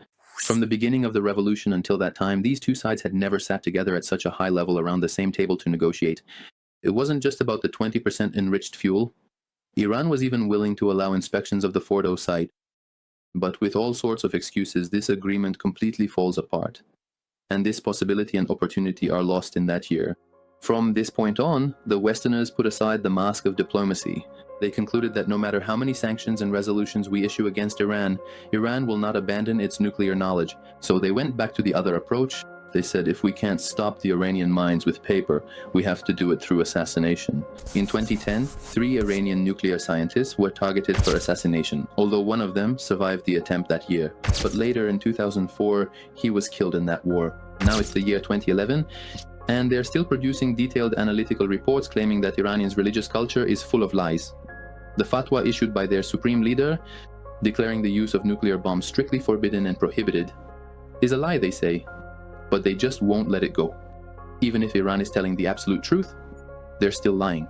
From the beginning of the revolution until that time, these two sides had never sat together at such a high level around the same table to negotiate. It wasn't just about the 20% enriched fuel. Iran was even willing to allow inspections of the Fordow site. But with all sorts of excuses, this agreement completely falls apart. And this possibility and opportunity are lost in that year. From this point on, the Westerners put aside the mask of diplomacy. They concluded that no matter how many sanctions and resolutions we issue against Iran, Iran will not abandon its nuclear knowledge. So they went back to the other approach. They said if we can't stop the Iranian minds with paper, we have to do it through assassination. In 2010, 3 Iranian nuclear scientists were targeted for assassination, although one of them survived the attempt that year. But later in 2004, he was killed in that war. Now it's the year 2011, and they're still producing detailed analytical reports claiming that Iranians' religious culture is full of lies. The fatwa issued by their supreme leader, declaring the use of nuclear bombs strictly forbidden and prohibited, is a lie, they say. But they just won't let it go. Even if Iran is telling the absolute truth, they're still lying.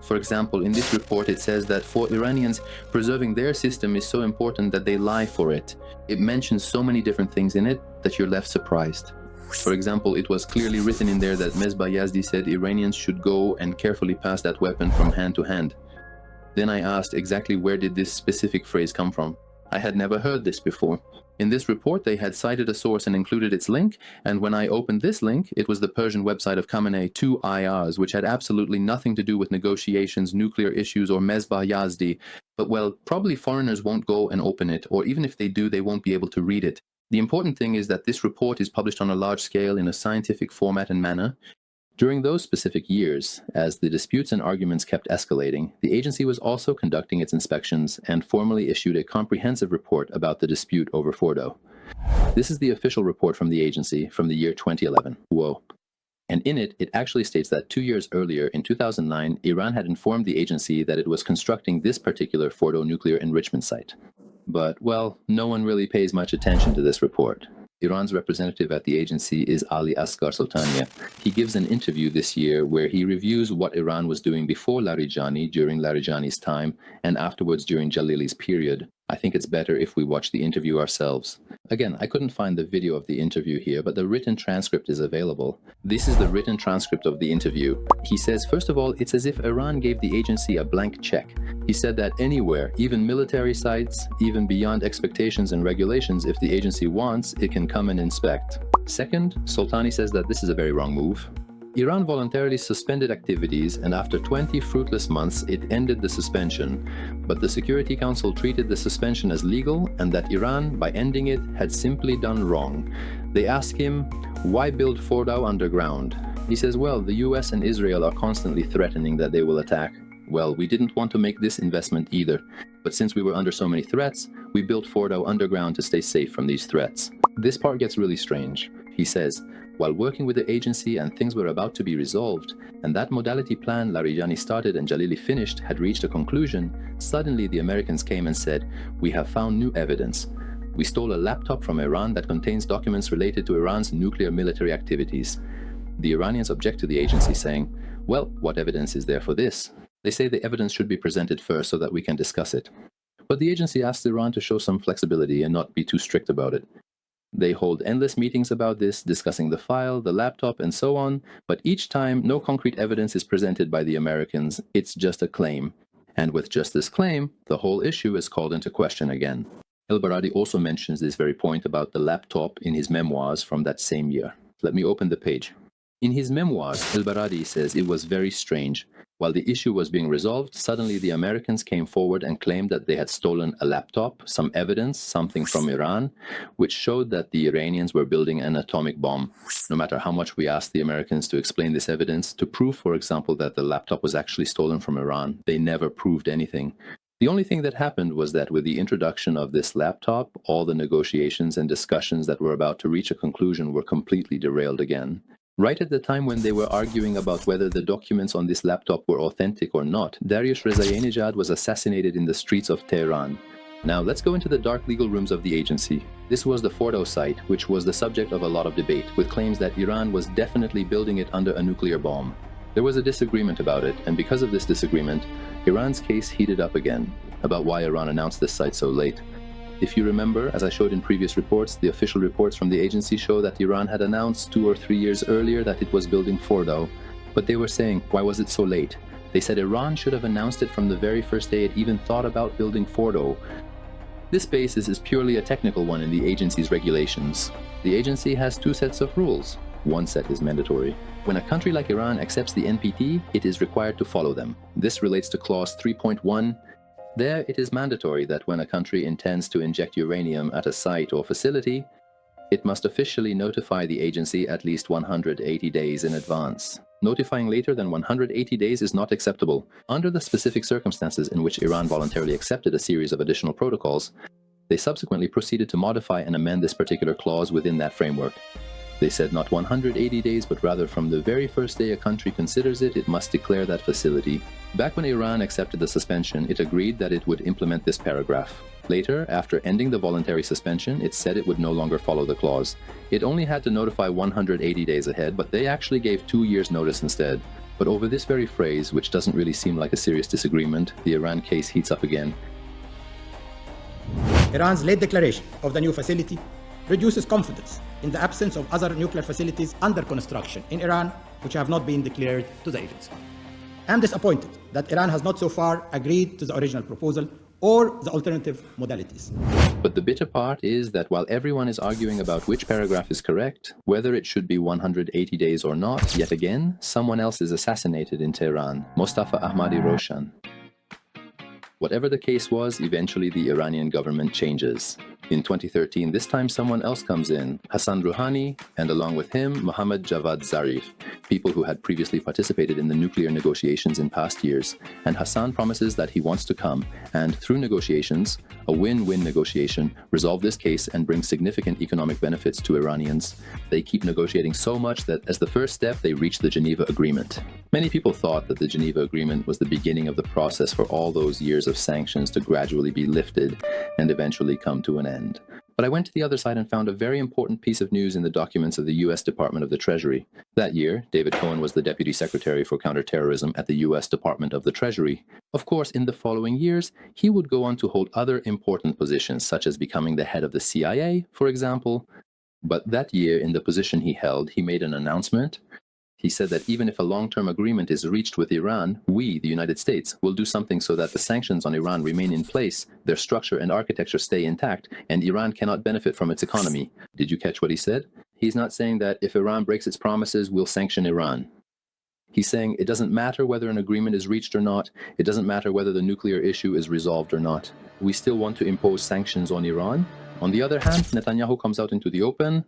For example, in this report it says that for Iranians, preserving their system is so important that they lie for it. It mentions so many different things in it that you're left surprised. For example, it was clearly written in there that Mesbah Yazdi said Iranians should go and carefully pass that weapon from hand to hand. Then I asked exactly where did this specific phrase come from. I had never heard this before. In this report, they had cited a source and included its link, and when I opened this link, it was the Persian website of Khamenei, 2 IRs, which had absolutely nothing to do with negotiations, nuclear issues, or Mezbah Yazdi. But, well, probably foreigners won't go and open it, or even if they do, they won't be able to read it. The important thing is that this report is published on a large scale in a scientific format and manner. During those specific years, as the disputes and arguments kept escalating, the agency was also conducting its inspections and formally issued a comprehensive report about the dispute over Fordow. This is the official report from the agency from the year 2011. Whoa. And in it, it actually states that 2 years earlier, in 2009, Iran had informed the agency that it was constructing this particular Fordow nuclear enrichment site. But, well, no one really pays much attention to this report. Iran's representative at the agency is Ali Asghar Soltanieh. He gives an interview this year where he reviews what Iran was doing before Larijani, during Larijani's time, and afterwards during Jalili's period. I think it's better if we watch the interview ourselves. Again, I couldn't find the video of the interview here, but the written transcript is available. This is the written transcript of the interview. He says, first of all, it's as if Iran gave the agency a blank check. He said that anywhere, even military sites, even beyond expectations and regulations, if the agency wants, it can come and inspect. Second, Soltanieh says that this is a very wrong move. Iran voluntarily suspended activities, and after 20 fruitless months, it ended the suspension. But the Security Council treated the suspension as legal, and that Iran, by ending it, had simply done wrong. They ask him, why build Fordow underground? He says, well, the US and Israel are constantly threatening that they will attack. Well, we didn't want to make this investment either. But since we were under so many threats, we built Fordow underground to stay safe from these threats. This part gets really strange. He says, while working with the agency and things were about to be resolved, and that modality plan Larijani started and Jalili finished had reached a conclusion, suddenly the Americans came and said, we have found new evidence. We stole a laptop from Iran that contains documents related to Iran's nuclear military activities. The Iranians object to the agency, saying, well, what evidence is there for this? They say the evidence should be presented first so that we can discuss it. But the agency asks Iran to show some flexibility and not be too strict about it. They hold endless meetings about this, discussing the file, the laptop, and so on, but each time no concrete evidence is presented by the Americans, it's just a claim. And with just this claim, the whole issue is called into question again. ElBaradei also mentions this very point about the laptop in his memoirs from that same year. Let me open the page. In his memoirs, ElBaradei says it was very strange. While the issue was being resolved, suddenly the Americans came forward and claimed that they had stolen a laptop, some evidence, something from Iran, which showed that the Iranians were building an atomic bomb. No matter how much we asked the Americans to explain this evidence, to prove, for example, that the laptop was actually stolen from Iran, they never proved anything. The only thing that happened was that with the introduction of this laptop, all the negotiations and discussions that were about to reach a conclusion were completely derailed again. Right at the time when they were arguing about whether the documents on this laptop were authentic or not, Dariush Rezaianejad was assassinated in the streets of Tehran. Now let's go into the dark legal rooms of the agency. This was the Fordow site, which was the subject of a lot of debate, with claims that Iran was definitely building it under a nuclear bomb. There was a disagreement about it, and because of this disagreement, Iran's case heated up again, about why Iran announced this site so late. If you remember, as I showed in previous reports, the official reports from the agency show that Iran had announced 2 or 3 years earlier that it was building Fordow. But they were saying, why was it so late? They said Iran should have announced it from the very first day it even thought about building Fordow. This basis is purely a technical one in the agency's regulations. The agency has 2 sets of rules. One set is mandatory. When a country like Iran accepts the NPT, it is required to follow them. This relates to clause 3.1. There, it is mandatory that when a country intends to inject uranium at a site or facility, it must officially notify the agency at least 180 days in advance. Notifying later than 180 days is not acceptable. Under the specific circumstances in which Iran voluntarily accepted a series of additional protocols, they subsequently proceeded to modify and amend this particular clause within that framework. They said not 180 days, but rather from the very first day a country considers it, it must declare that facility. Back when Iran accepted the suspension, it agreed that it would implement this paragraph. Later, after ending the voluntary suspension, it said it would no longer follow the clause. It only had to notify 180 days ahead, but they actually gave 2 years' notice instead. But over this very phrase, which doesn't really seem like a serious disagreement, the Iran case heats up again. Iran's late declaration of the new facility reduces confidence in the absence of other nuclear facilities under construction in Iran which have not been declared to the agency. I am disappointed that Iran has not so far agreed to the original proposal, which was to build 2 nuclear facilities under construction in Iran. This is a step in the right direction. However, or the alternative modalities. But the bitter part is that while everyone is arguing about which paragraph is correct, whether it should be 180 days or not, yet again, someone else is assassinated in Tehran, Mustafa Ahmadi Roshan. Whatever the case was, eventually the Iranian government changes. In 2013, this time someone else comes in, Hassan Rouhani, and along with him, Mohammad Javad Zarif, people who had previously participated in the nuclear negotiations in past years. And Hassan promises that he wants to come, and through negotiations, a win-win negotiation, resolve this case and bring significant economic benefits to Iranians. They keep negotiating so much that as the first step, they reach the Geneva Agreement. Many people thought that the Geneva Agreement was the beginning of the process for all those years of sanctions to gradually be lifted and eventually come to an end. But I went to the other side and found a very important piece of news in the documents of the U.S. Department of the Treasury. That year, David Cohen was the Deputy Secretary for Counterterrorism at the U.S. Department of the Treasury. Of course, in the following years, he would go on to hold other important positions, such as becoming the head of the CIA, for example. But that year, in the position he held, he made an announcement. He said that even if a long-term agreement is reached with Iran, we, the United States, will do something so that the sanctions on Iran remain in place, their structure and architecture stay intact, and Iran cannot benefit from its economy. Did you catch what he said? He's not saying that if Iran breaks its promises, we'll sanction Iran. He's saying it doesn't matter whether an agreement is reached or not, it doesn't matter whether the nuclear issue is resolved or not. We still want to impose sanctions on Iran. On the other hand, Netanyahu comes out into the open.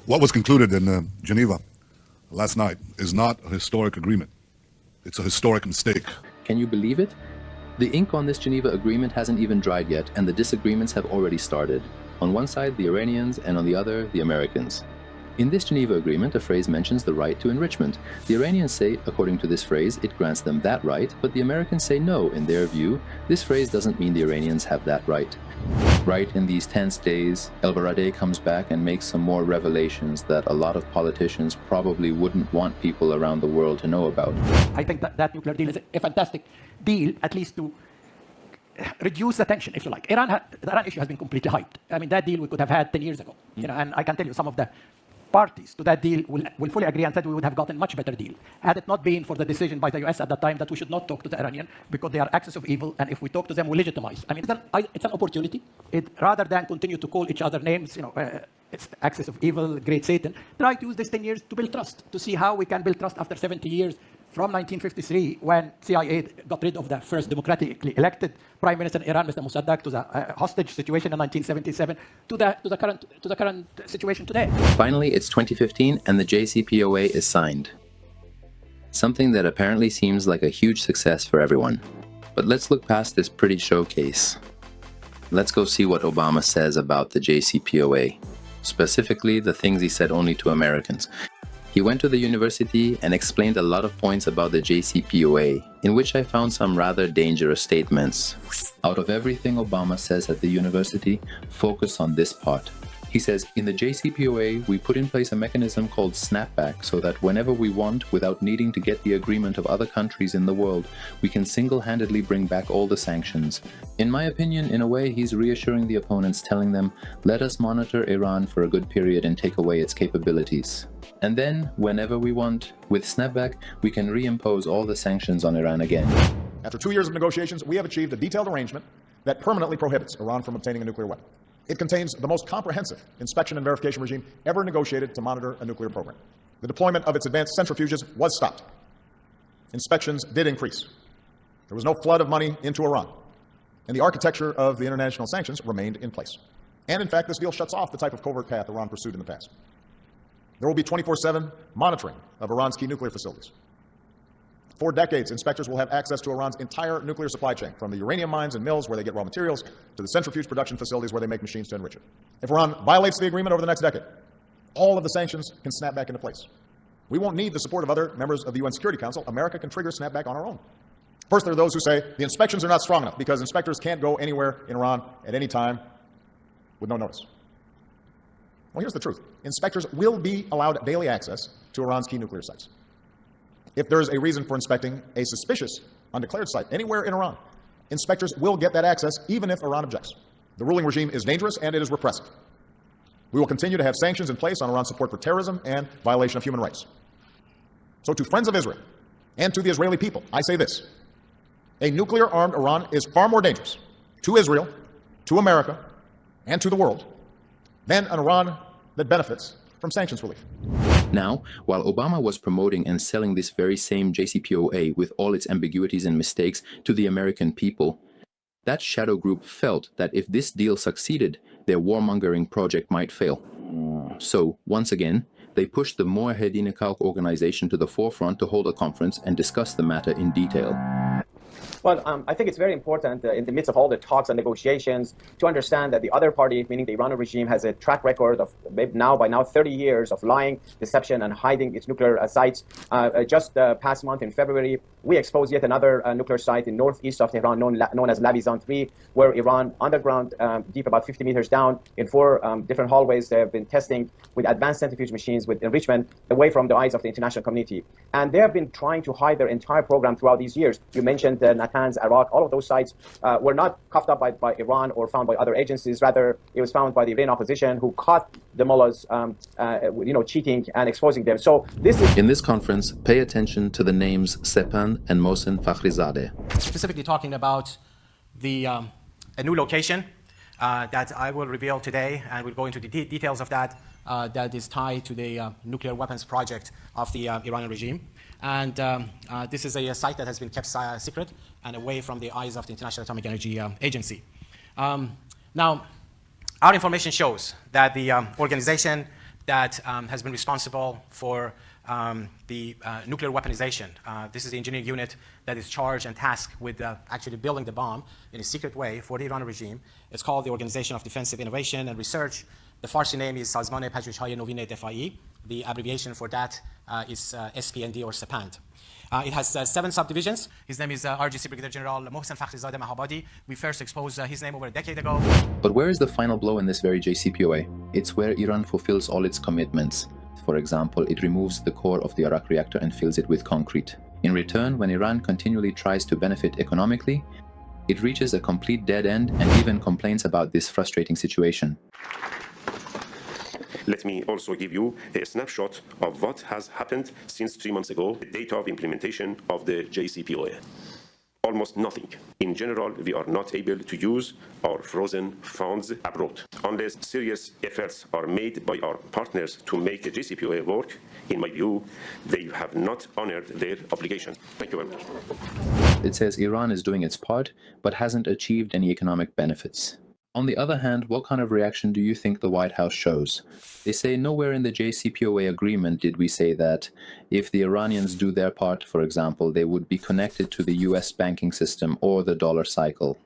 What was concluded in Geneva last night is not a historic agreement. It's a historic mistake. Can you believe it? The ink on this Geneva Agreement hasn't even dried yet, and the disagreements have already started. On one side, the Iranians, and on the other, the Americans. In this Geneva Agreement, a phrase mentions the right to enrichment. The Iranians say, according to this phrase, it grants them that right, but the Americans say no. In their view, this phrase doesn't mean the Iranians have that right. Right in these tense days, ElBaradei comes back and makes some more revelations that a lot of politicians probably wouldn't want people around the world to know about. I think that nuclear deal is a fantastic deal, at least to reduce the tension, if you like. The Iran issue has been completely hyped. I mean, that deal we could have had 10 years ago. And I can tell you some of the parties to that deal will fully agree and said we would have gotten a much better deal had it not been for the decision by the US at that time that we should not talk to the Iranian because they are axis of evil, and if we talk to them, we legitimize. I mean, it's an opportunity. Rather than continue to call each other names, it's the axis of evil, great Satan, try to use these 10 years to build trust, to see how we can build trust after 70 years from 1953, when CIA got rid of the first democratically elected prime minister in Iran, Mr. Mossadegh, to the hostage situation in 1977, to the current situation today. Finally, it's 2015 and the JCPOA is signed. Something that apparently seems like a huge success for everyone. But let's look past this pretty showcase. Let's go see what Obama says about the JCPOA. Specifically, the things he said only to Americans. He went to the university and explained a lot of points about the JCPOA, in which I found some rather dangerous statements. Out of everything Obama says at the university, focus on this part. He says, in the JCPOA, we put in place a mechanism called snapback so that whenever we want, without needing to get the agreement of other countries in the world, we can single-handedly bring back all the sanctions. In my opinion, in a way, he's reassuring the opponents, telling them, let us monitor Iran for a good period and take away its capabilities. And then, whenever we want, with snapback, we can reimpose all the sanctions on Iran again. After 2 years of negotiations, we have achieved a detailed arrangement that permanently prohibits Iran from obtaining a nuclear weapon. It contains the most comprehensive inspection and verification regime ever negotiated to monitor a nuclear program. The deployment of its advanced centrifuges was stopped. Inspections did increase. There was no flood of money into Iran. And the architecture of the international sanctions remained in place. And in fact, this deal shuts off the type of covert path Iran pursued in the past. There will be 24/7 monitoring of Iran's key nuclear facilities. For decades, inspectors will have access to Iran's entire nuclear supply chain, from the uranium mines and mills where they get raw materials to the centrifuge production facilities where they make machines to enrich it. If Iran violates the agreement over the next decade, all of the sanctions can snap back into place. We won't need the support of other members of the UN Security Council. America can trigger snapback on our own. First, there are those who say the inspections are not strong enough because inspectors can't go anywhere in Iran at any time with no notice. Well, here's the truth. Inspectors will be allowed daily access to Iran's key nuclear sites. If there is a reason for inspecting a suspicious, undeclared site anywhere in Iran, inspectors will get that access even if Iran objects. The ruling regime is dangerous and it is repressive. We will continue to have sanctions in place on Iran's support for terrorism and violation of human rights. So to friends of Israel and to the Israeli people, I say this. A nuclear-armed Iran is far more dangerous to Israel, to America, and to the world than an Iran that benefits from sanctions relief. Now, while Obama was promoting and selling this very same JCPOA with all its ambiguities and mistakes to the American people, that shadow group felt that if this deal succeeded, their warmongering project might fail. So, once again, they pushed the Mojahedin Khalq organization to the forefront to hold a conference and discuss the matter in detail. Well, I think it's very important in the midst of all the talks and negotiations to understand that the other party, meaning the Iranian regime, has a track record of by now 30 years of lying, deception, and hiding its nuclear sites. Just past month in February, we exposed yet another nuclear site in northeast of Tehran known as Labizan 3, where Iran, underground, deep about 50 meters down, in 4 different hallways, they have been testing with advanced centrifuge machines with enrichment away from the eyes of the international community. And they have been trying to hide their entire program throughout these years. You mentioned Natanz, Iraq, all of those sites were not coughed up by Iran or found by other agencies. Rather, it was found by the Iranian opposition, who caught the mullahs cheating and exposing them. So this is... In this conference, pay attention to the names Sepan and Mohsen Fakhrizadeh. Specifically talking about a new location that I will reveal today, and we'll go into the details of that, that is tied to the nuclear weapons project of the Iranian regime. And this is a site that has been kept secret and away from the eyes of the International Atomic Energy Agency. Now, our information shows that the organization that has been responsible for the nuclear weaponization, this is the engineering unit that is charged and tasked with actually building the bomb in a secret way for the Iranian regime. It's called the Organization of Defensive Innovation and Research. The Farsi name is Sazman Pajujhay Novine Defai. The abbreviation for that is SPND or SEPAND. It has 7 subdivisions. His name is RGC Brigadier General Mohsen Fakhrizadeh Mahabadi. We first exposed his name over a decade ago. But where is the final blow in this very JCPOA? It's where Iran fulfills all its commitments. For example, it removes the core of the Arak reactor and fills it with concrete. In return, when Iran continually tries to benefit economically, it reaches a complete dead end and even complains about this frustrating situation. Let me also give you a snapshot of what has happened since 3 months ago, the date of implementation of the JCPOA. Almost nothing. In general, we are not able to use our frozen funds abroad. Unless serious efforts are made by our partners to make the JCPOA work, in my view, they have not honored their obligation. Thank you very much. It says Iran is doing its part, but hasn't achieved any economic benefits. On the other hand, what kind of reaction do you think the White House shows? They say nowhere in the JCPOA agreement did we say that if the Iranians do their part, for example, they would be connected to the US banking system or the dollar cycle.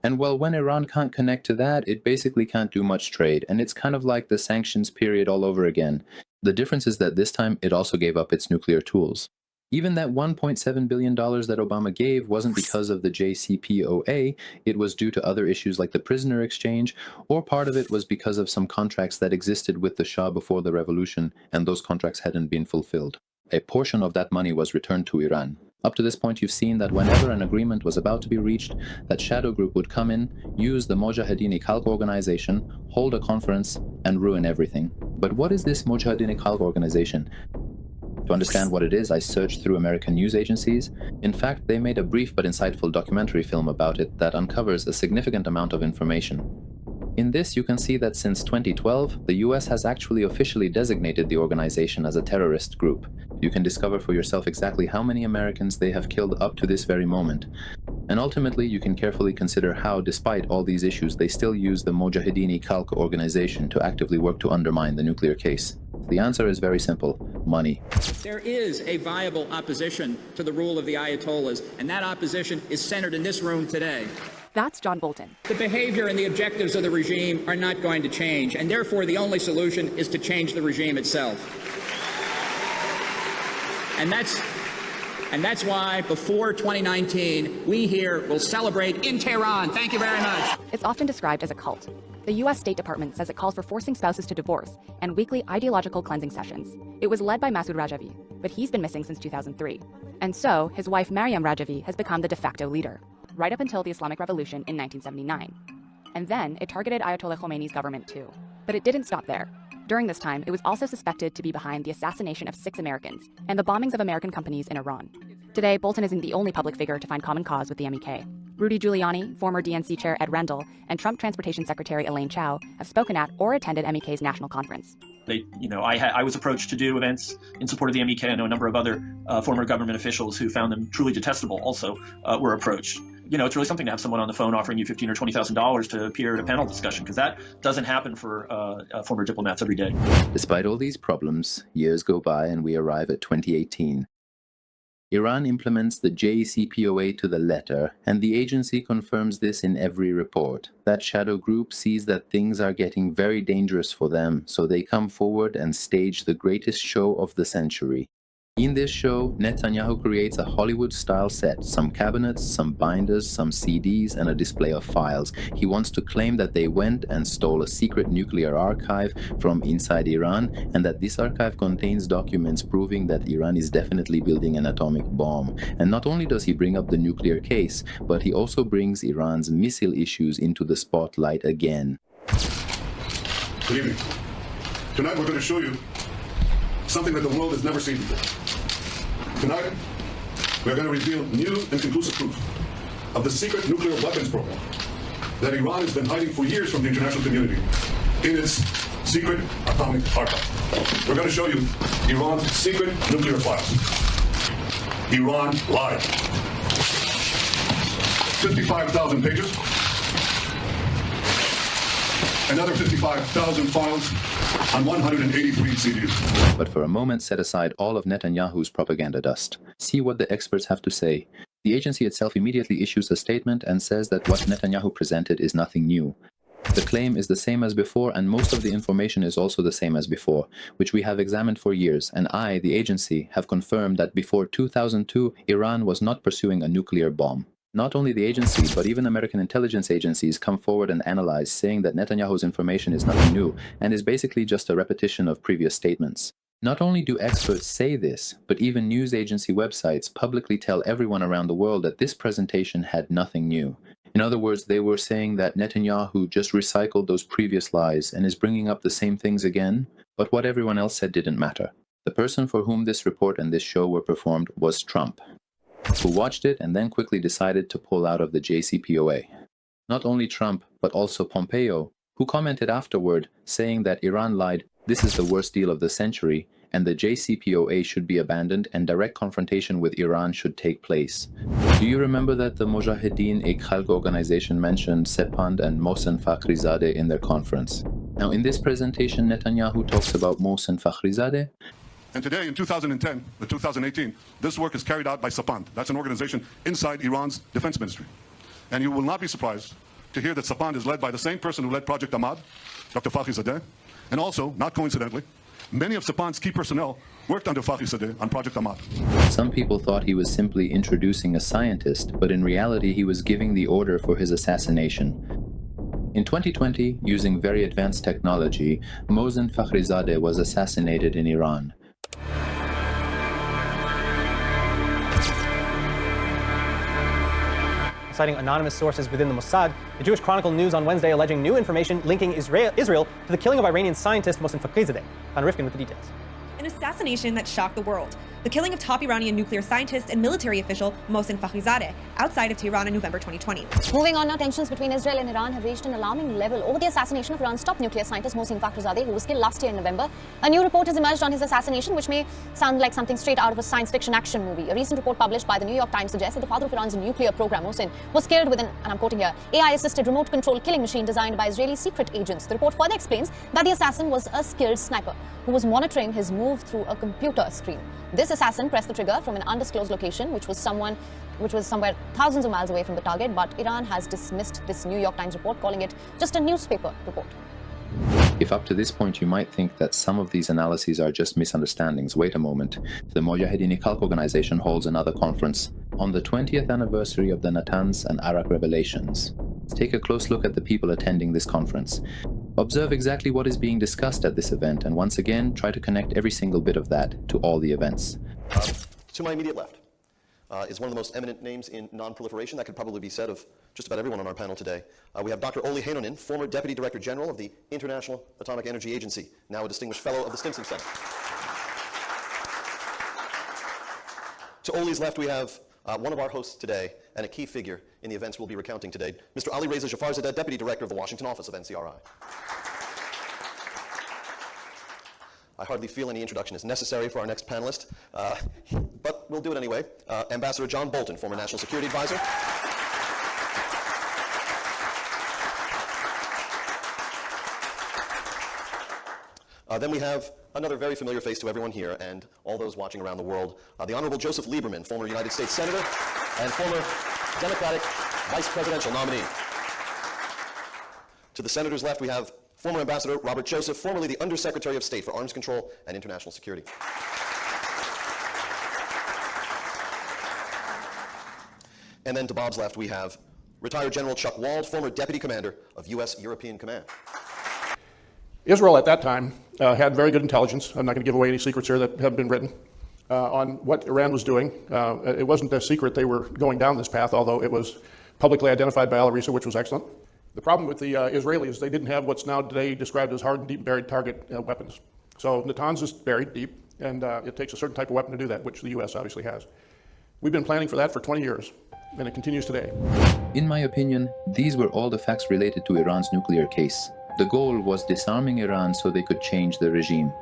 And well, when Iran can't connect to that, it basically can't do much trade, and it's kind of like the sanctions period all over again. The difference is that this time it also gave up its nuclear tools. Even that $1.7 billion that Obama gave wasn't because of the JCPOA, it was due to other issues like the prisoner exchange, or part of it was because of some contracts that existed with the Shah before the revolution, and those contracts hadn't been fulfilled. A portion of that money was returned to Iran. Up to this point, you've seen that whenever an agreement was about to be reached, that shadow group would come in, use the Mojahedin Khalq organization, hold a conference, and ruin everything. But what is this Mojahedin Khalq organization? To understand what it is, I searched through American news agencies. In fact, they made a brief but insightful documentary film about it that uncovers a significant amount of information. In this, you can see that since 2012, the US has actually officially designated the organization as a terrorist group. You can discover for yourself exactly how many Americans they have killed up to this very moment. And ultimately, you can carefully consider how, despite all these issues, they still use the Mojahedin Khalq organization to actively work to undermine the nuclear case. The answer is very simple: money. There is a viable opposition to the rule of the Ayatollahs, and that opposition is centered in this room today. That's John Bolton. The behavior and the objectives of the regime are not going to change, and therefore the only solution is to change the regime itself. And that's why before 2019, we here will celebrate in Tehran. Thank you very much. It's often described as a cult. The U.S. State Department says it calls for forcing spouses to divorce and weekly ideological cleansing sessions. It was led by Masoud Rajavi, but he's been missing since 2003. And so, his wife Maryam Rajavi has become the de facto leader, right up until the Islamic Revolution in 1979. And then, it targeted Ayatollah Khamenei's government too. But it didn't stop there. During this time, it was also suspected to be behind the assassination of 6 Americans and the bombings of American companies in Iran. Today, Bolton isn't the only public figure to find common cause with the MEK. Rudy Giuliani, former DNC chair Ed Rendell, and Trump Transportation Secretary Elaine Chao have spoken at or attended MEK's national conference. I was approached to do events in support of the MEK. I know a number of other former government officials who found them truly detestable also were approached. It's really something to have someone on the phone offering you $15,000 or $20,000 to appear at a panel discussion, because that doesn't happen for former diplomats every day. Despite all these problems, years go by and we arrive at 2018. Iran implements the JCPOA to the letter, and the agency confirms this in every report. That shadow group sees that things are getting very dangerous for them, so they come forward and stage the greatest show of the century. In this show, Netanyahu creates a Hollywood-style set, some cabinets, some binders, some CDs, and a display of files. He wants to claim that they went and stole a secret nuclear archive from inside Iran, and that this archive contains documents proving that Iran is definitely building an atomic bomb. And not only does he bring up the nuclear case, but he also brings Iran's missile issues into the spotlight again. Good evening. Tonight we're going to show you something that the world has never seen before. Tonight, we're going to reveal new and conclusive proof of the secret nuclear weapons program that Iran has been hiding for years from the international community in its secret atomic archive. We're going to show you Iran's secret nuclear files. Iran lied. 55,000 pages. Another 55,000 files on 183 CDs. But for a moment, set aside all of Netanyahu's propaganda dust. See what the experts have to say. The agency itself immediately issues a statement and says that what Netanyahu presented is nothing new. The claim is the same as before, and most of the information is also the same as before, which we have examined for years, and I, the agency, have confirmed that before 2002, Iran was not pursuing a nuclear bomb. Not only the agency, but even American intelligence agencies come forward and analyze, saying that Netanyahu's information is nothing new, and is basically just a repetition of previous statements. Not only do experts say this, but even news agency websites publicly tell everyone around the world that this presentation had nothing new. In other words, they were saying that Netanyahu just recycled those previous lies and is bringing up the same things again, but what everyone else said didn't matter. The person for whom this report and this show were performed was Trump, who watched it and then quickly decided to pull out of the JCPOA. Not only Trump, but also Pompeo, who commented afterward, saying that Iran lied, "This is the worst deal of the century," and the JCPOA should be abandoned and direct confrontation with Iran should take place. Do you remember that the Mojahedin Ek Khalq organization mentioned Sepand and Mohsen Fakhrizadeh in their conference? Now in this presentation, Netanyahu talks about Mohsen Fakhrizadeh. And today, in 2010, 2018, this work is carried out by Sepand. That's an organization inside Iran's defense ministry. And you will not be surprised to hear that Sepand is led by the same person who led Project Ahmad, Dr. Fakhrizadeh, and also, not coincidentally, many of Sepand's key personnel worked under Fakhrizadeh on Project Ahmad. Some people thought he was simply introducing a scientist, but in reality he was giving the order for his assassination. In 2020, using very advanced technology, Mohsen Fakhrizadeh was assassinated in Iran. Citing anonymous sources within the Mossad, the Jewish Chronicle News on Wednesday alleging new information linking Israel to the killing of Iranian scientist Mohsen Fakhrizadeh. Khan Rifkin with the details. An assassination that shocked the world. The killing of top Iranian nuclear scientist and military official Mohsen Fakhrizadeh outside of Tehran in November 2020. Moving on now, tensions between Israel and Iran have reached an alarming level over the assassination of Iran's top nuclear scientist Mohsen Fakhrizadeh, who was killed last year in November. A new report has emerged on his assassination, which may sound like something straight out of a science fiction action movie. A recent report published by the New York Times suggests that the father of Iran's nuclear program, Mohsen, was killed with an, and I'm quoting here, AI-assisted remote control killing machine designed by Israeli secret agents. The report further explains that the assassin was a skilled sniper who was monitoring his move through a computer screen. This assassin pressed the trigger from an undisclosed location, which was somewhere thousands of miles away from the target, but Iran has dismissed this New York Times report, calling it just a newspaper report. If up to this point you might think that some of these analyses are just misunderstandings, wait a moment. The Mojahedin Ek Khalq organization holds another conference on the 20th anniversary of the Natanz and Arak revelations. Take a close look at the people attending this conference. Observe exactly what is being discussed at this event, and once again, try to connect every single bit of that to all the events. To my immediate left is one of the most eminent names in non-proliferation. That could probably be said of just about everyone on our panel today. We have Dr. Olli Heinonen, former Deputy Director General of the International Atomic Energy Agency, now a distinguished fellow of the Stimson Center. To Olli's left, we have one of our hosts today, and a key figure in the events we'll be recounting today, Mr. Ali Reza Jafarzadeh, Deputy Director of the Washington office of NCRI. I hardly feel any introduction is necessary for our next panelist, but we'll do it anyway. Ambassador John Bolton, former National Security Advisor. Then we have another very familiar face to everyone here and all those watching around the world, the Honorable Joseph Lieberman, former United States Senator and former Democratic Vice Presidential nominee. To the Senator's left, we have former Ambassador Robert Joseph, formerly the Undersecretary of State for Arms Control and International Security. And then to Bob's left, we have retired General Chuck Wald, former Deputy Commander of U.S. European Command. Israel at that time had very good intelligence. I'm not going to give away any secrets here that have been written on what Iran was doing. It wasn't a secret they were going down this path, although it was publicly identified by Al-Arisa, which was excellent. The problem with the Israelis, they didn't have what's now today described as hard and deep buried target weapons. So Natanz is buried deep, and it takes a certain type of weapon to do that, which the U.S. obviously has. We've been planning for that for 20 years, and it continues today. In my opinion, these were all the facts related to Iran's nuclear case. The goal was disarming Iran so they could change the regime.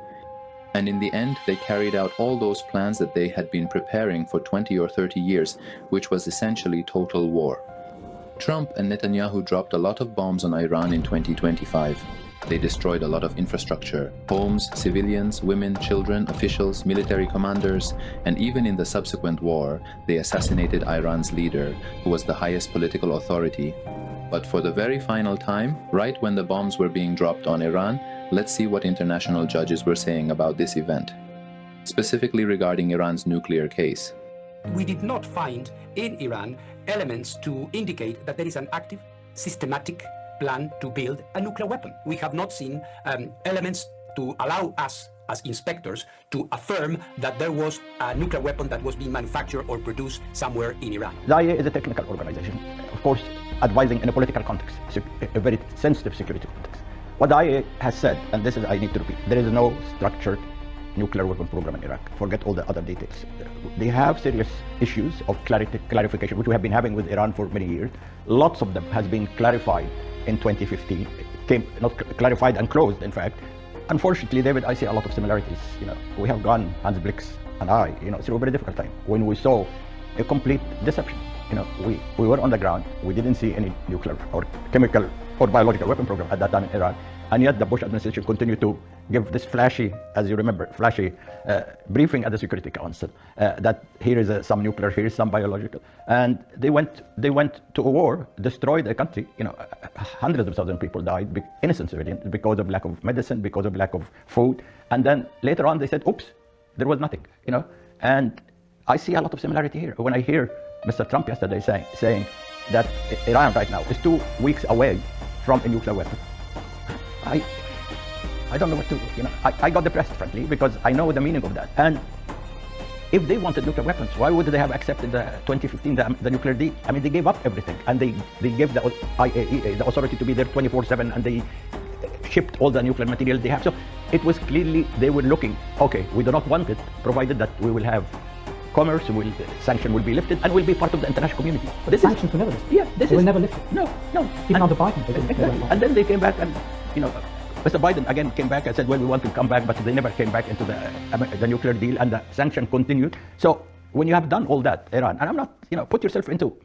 And in the end, they carried out all those plans that they had been preparing for 20 or 30 years, which was essentially total war. Trump and Netanyahu dropped a lot of bombs on Iran in 2025. They destroyed a lot of infrastructure, homes, civilians, women, children, officials, military commanders, and even in the subsequent war, they assassinated Iran's leader, who was the highest political authority. But for the very final time, right when the bombs were being dropped on Iran, let's see what international judges were saying about this event, specifically regarding Iran's nuclear case. We did not find in Iran elements to indicate that there is an active, systematic plan to build a nuclear weapon. We have not seen elements to allow us as inspectors to affirm that there was a nuclear weapon that was being manufactured or produced somewhere in Iran. The IAEA is a technical organization, of course, advising in a political context, a very sensitive security context. What the IAEA has said, and this is, I need to repeat, there is no structured nuclear weapon program in Iraq. Forget all the other details. They have serious issues of clarification, which we have been having with Iran for many years. Lots of them has been clarified in 2015, not clarified and closed, in fact. Unfortunately, David, I see a lot of similarities. We have gone, Hans Blix and I, through a very difficult time when we saw a complete deception. We were on the ground. We didn't see any nuclear or chemical or biological weapon program at that time in Iran. And yet the Bush administration continued to give this flashy, as you remember, flashy briefing at the Security Council that here is some nuclear, here is some biological. And they went to a war, destroyed a country. Hundreds of thousands of people died, innocent civilians, because of lack of medicine, because of lack of food. And then later on they said, oops, there was nothing. And I see a lot of similarity here. When I hear Mr. Trump yesterday saying that Iran right now is 2 weeks away from a nuclear weapon, I don't know what to, I got depressed, frankly, because I know the meaning of that. And if they wanted nuclear weapons, why would they have accepted the 2015, the nuclear deal? I mean, they gave up everything, and they gave the IAEA the authority to be there 24/7, and they shipped all the nuclear material they have. So it was clearly they were looking, okay, we do not want it, provided that we will have commerce, sanction will be lifted, and we'll be part of the international community. But the sanctions were never lifted. Yeah, they were never lifted. No. Even under Biden, they didn't. Exactly. And then they came back, and Mr. Biden again came back and said, well, we want to come back, but they never came back into the nuclear deal, and the sanction continued. So when you have done all that, Iran, and I'm not, put yourself into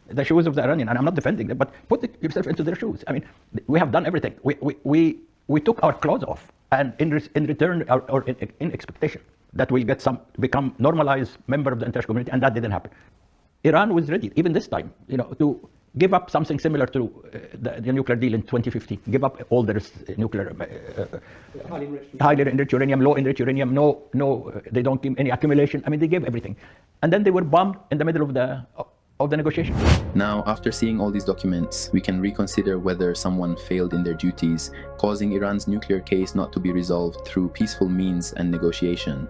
the shoes of the Iranian, and I'm not defending them, but put yourself into their shoes. I mean, we have done everything. We took our clothes off, and in return, or in expectation that we'll become normalized member of the international community, and that didn't happen. Iran was ready, even this time, to give up something similar to the nuclear deal in 2015. Give up all their nuclear, highly enriched uranium, low enriched uranium. No, they don't give any accumulation. I mean, they gave everything, and then they were bombed in the middle of the negotiation. Now, after seeing all these documents, we can reconsider whether someone failed in their duties, causing Iran's nuclear case not to be resolved through peaceful means and negotiation.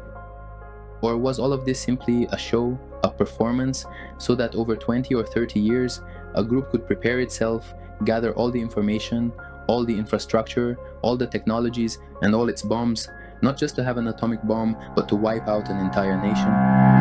Or was all of this simply a show, a performance, so that over 20 or 30 years, a group could prepare itself, gather all the information, all the infrastructure, all the technologies, and all its bombs, not just to have an atomic bomb, but to wipe out an entire nation?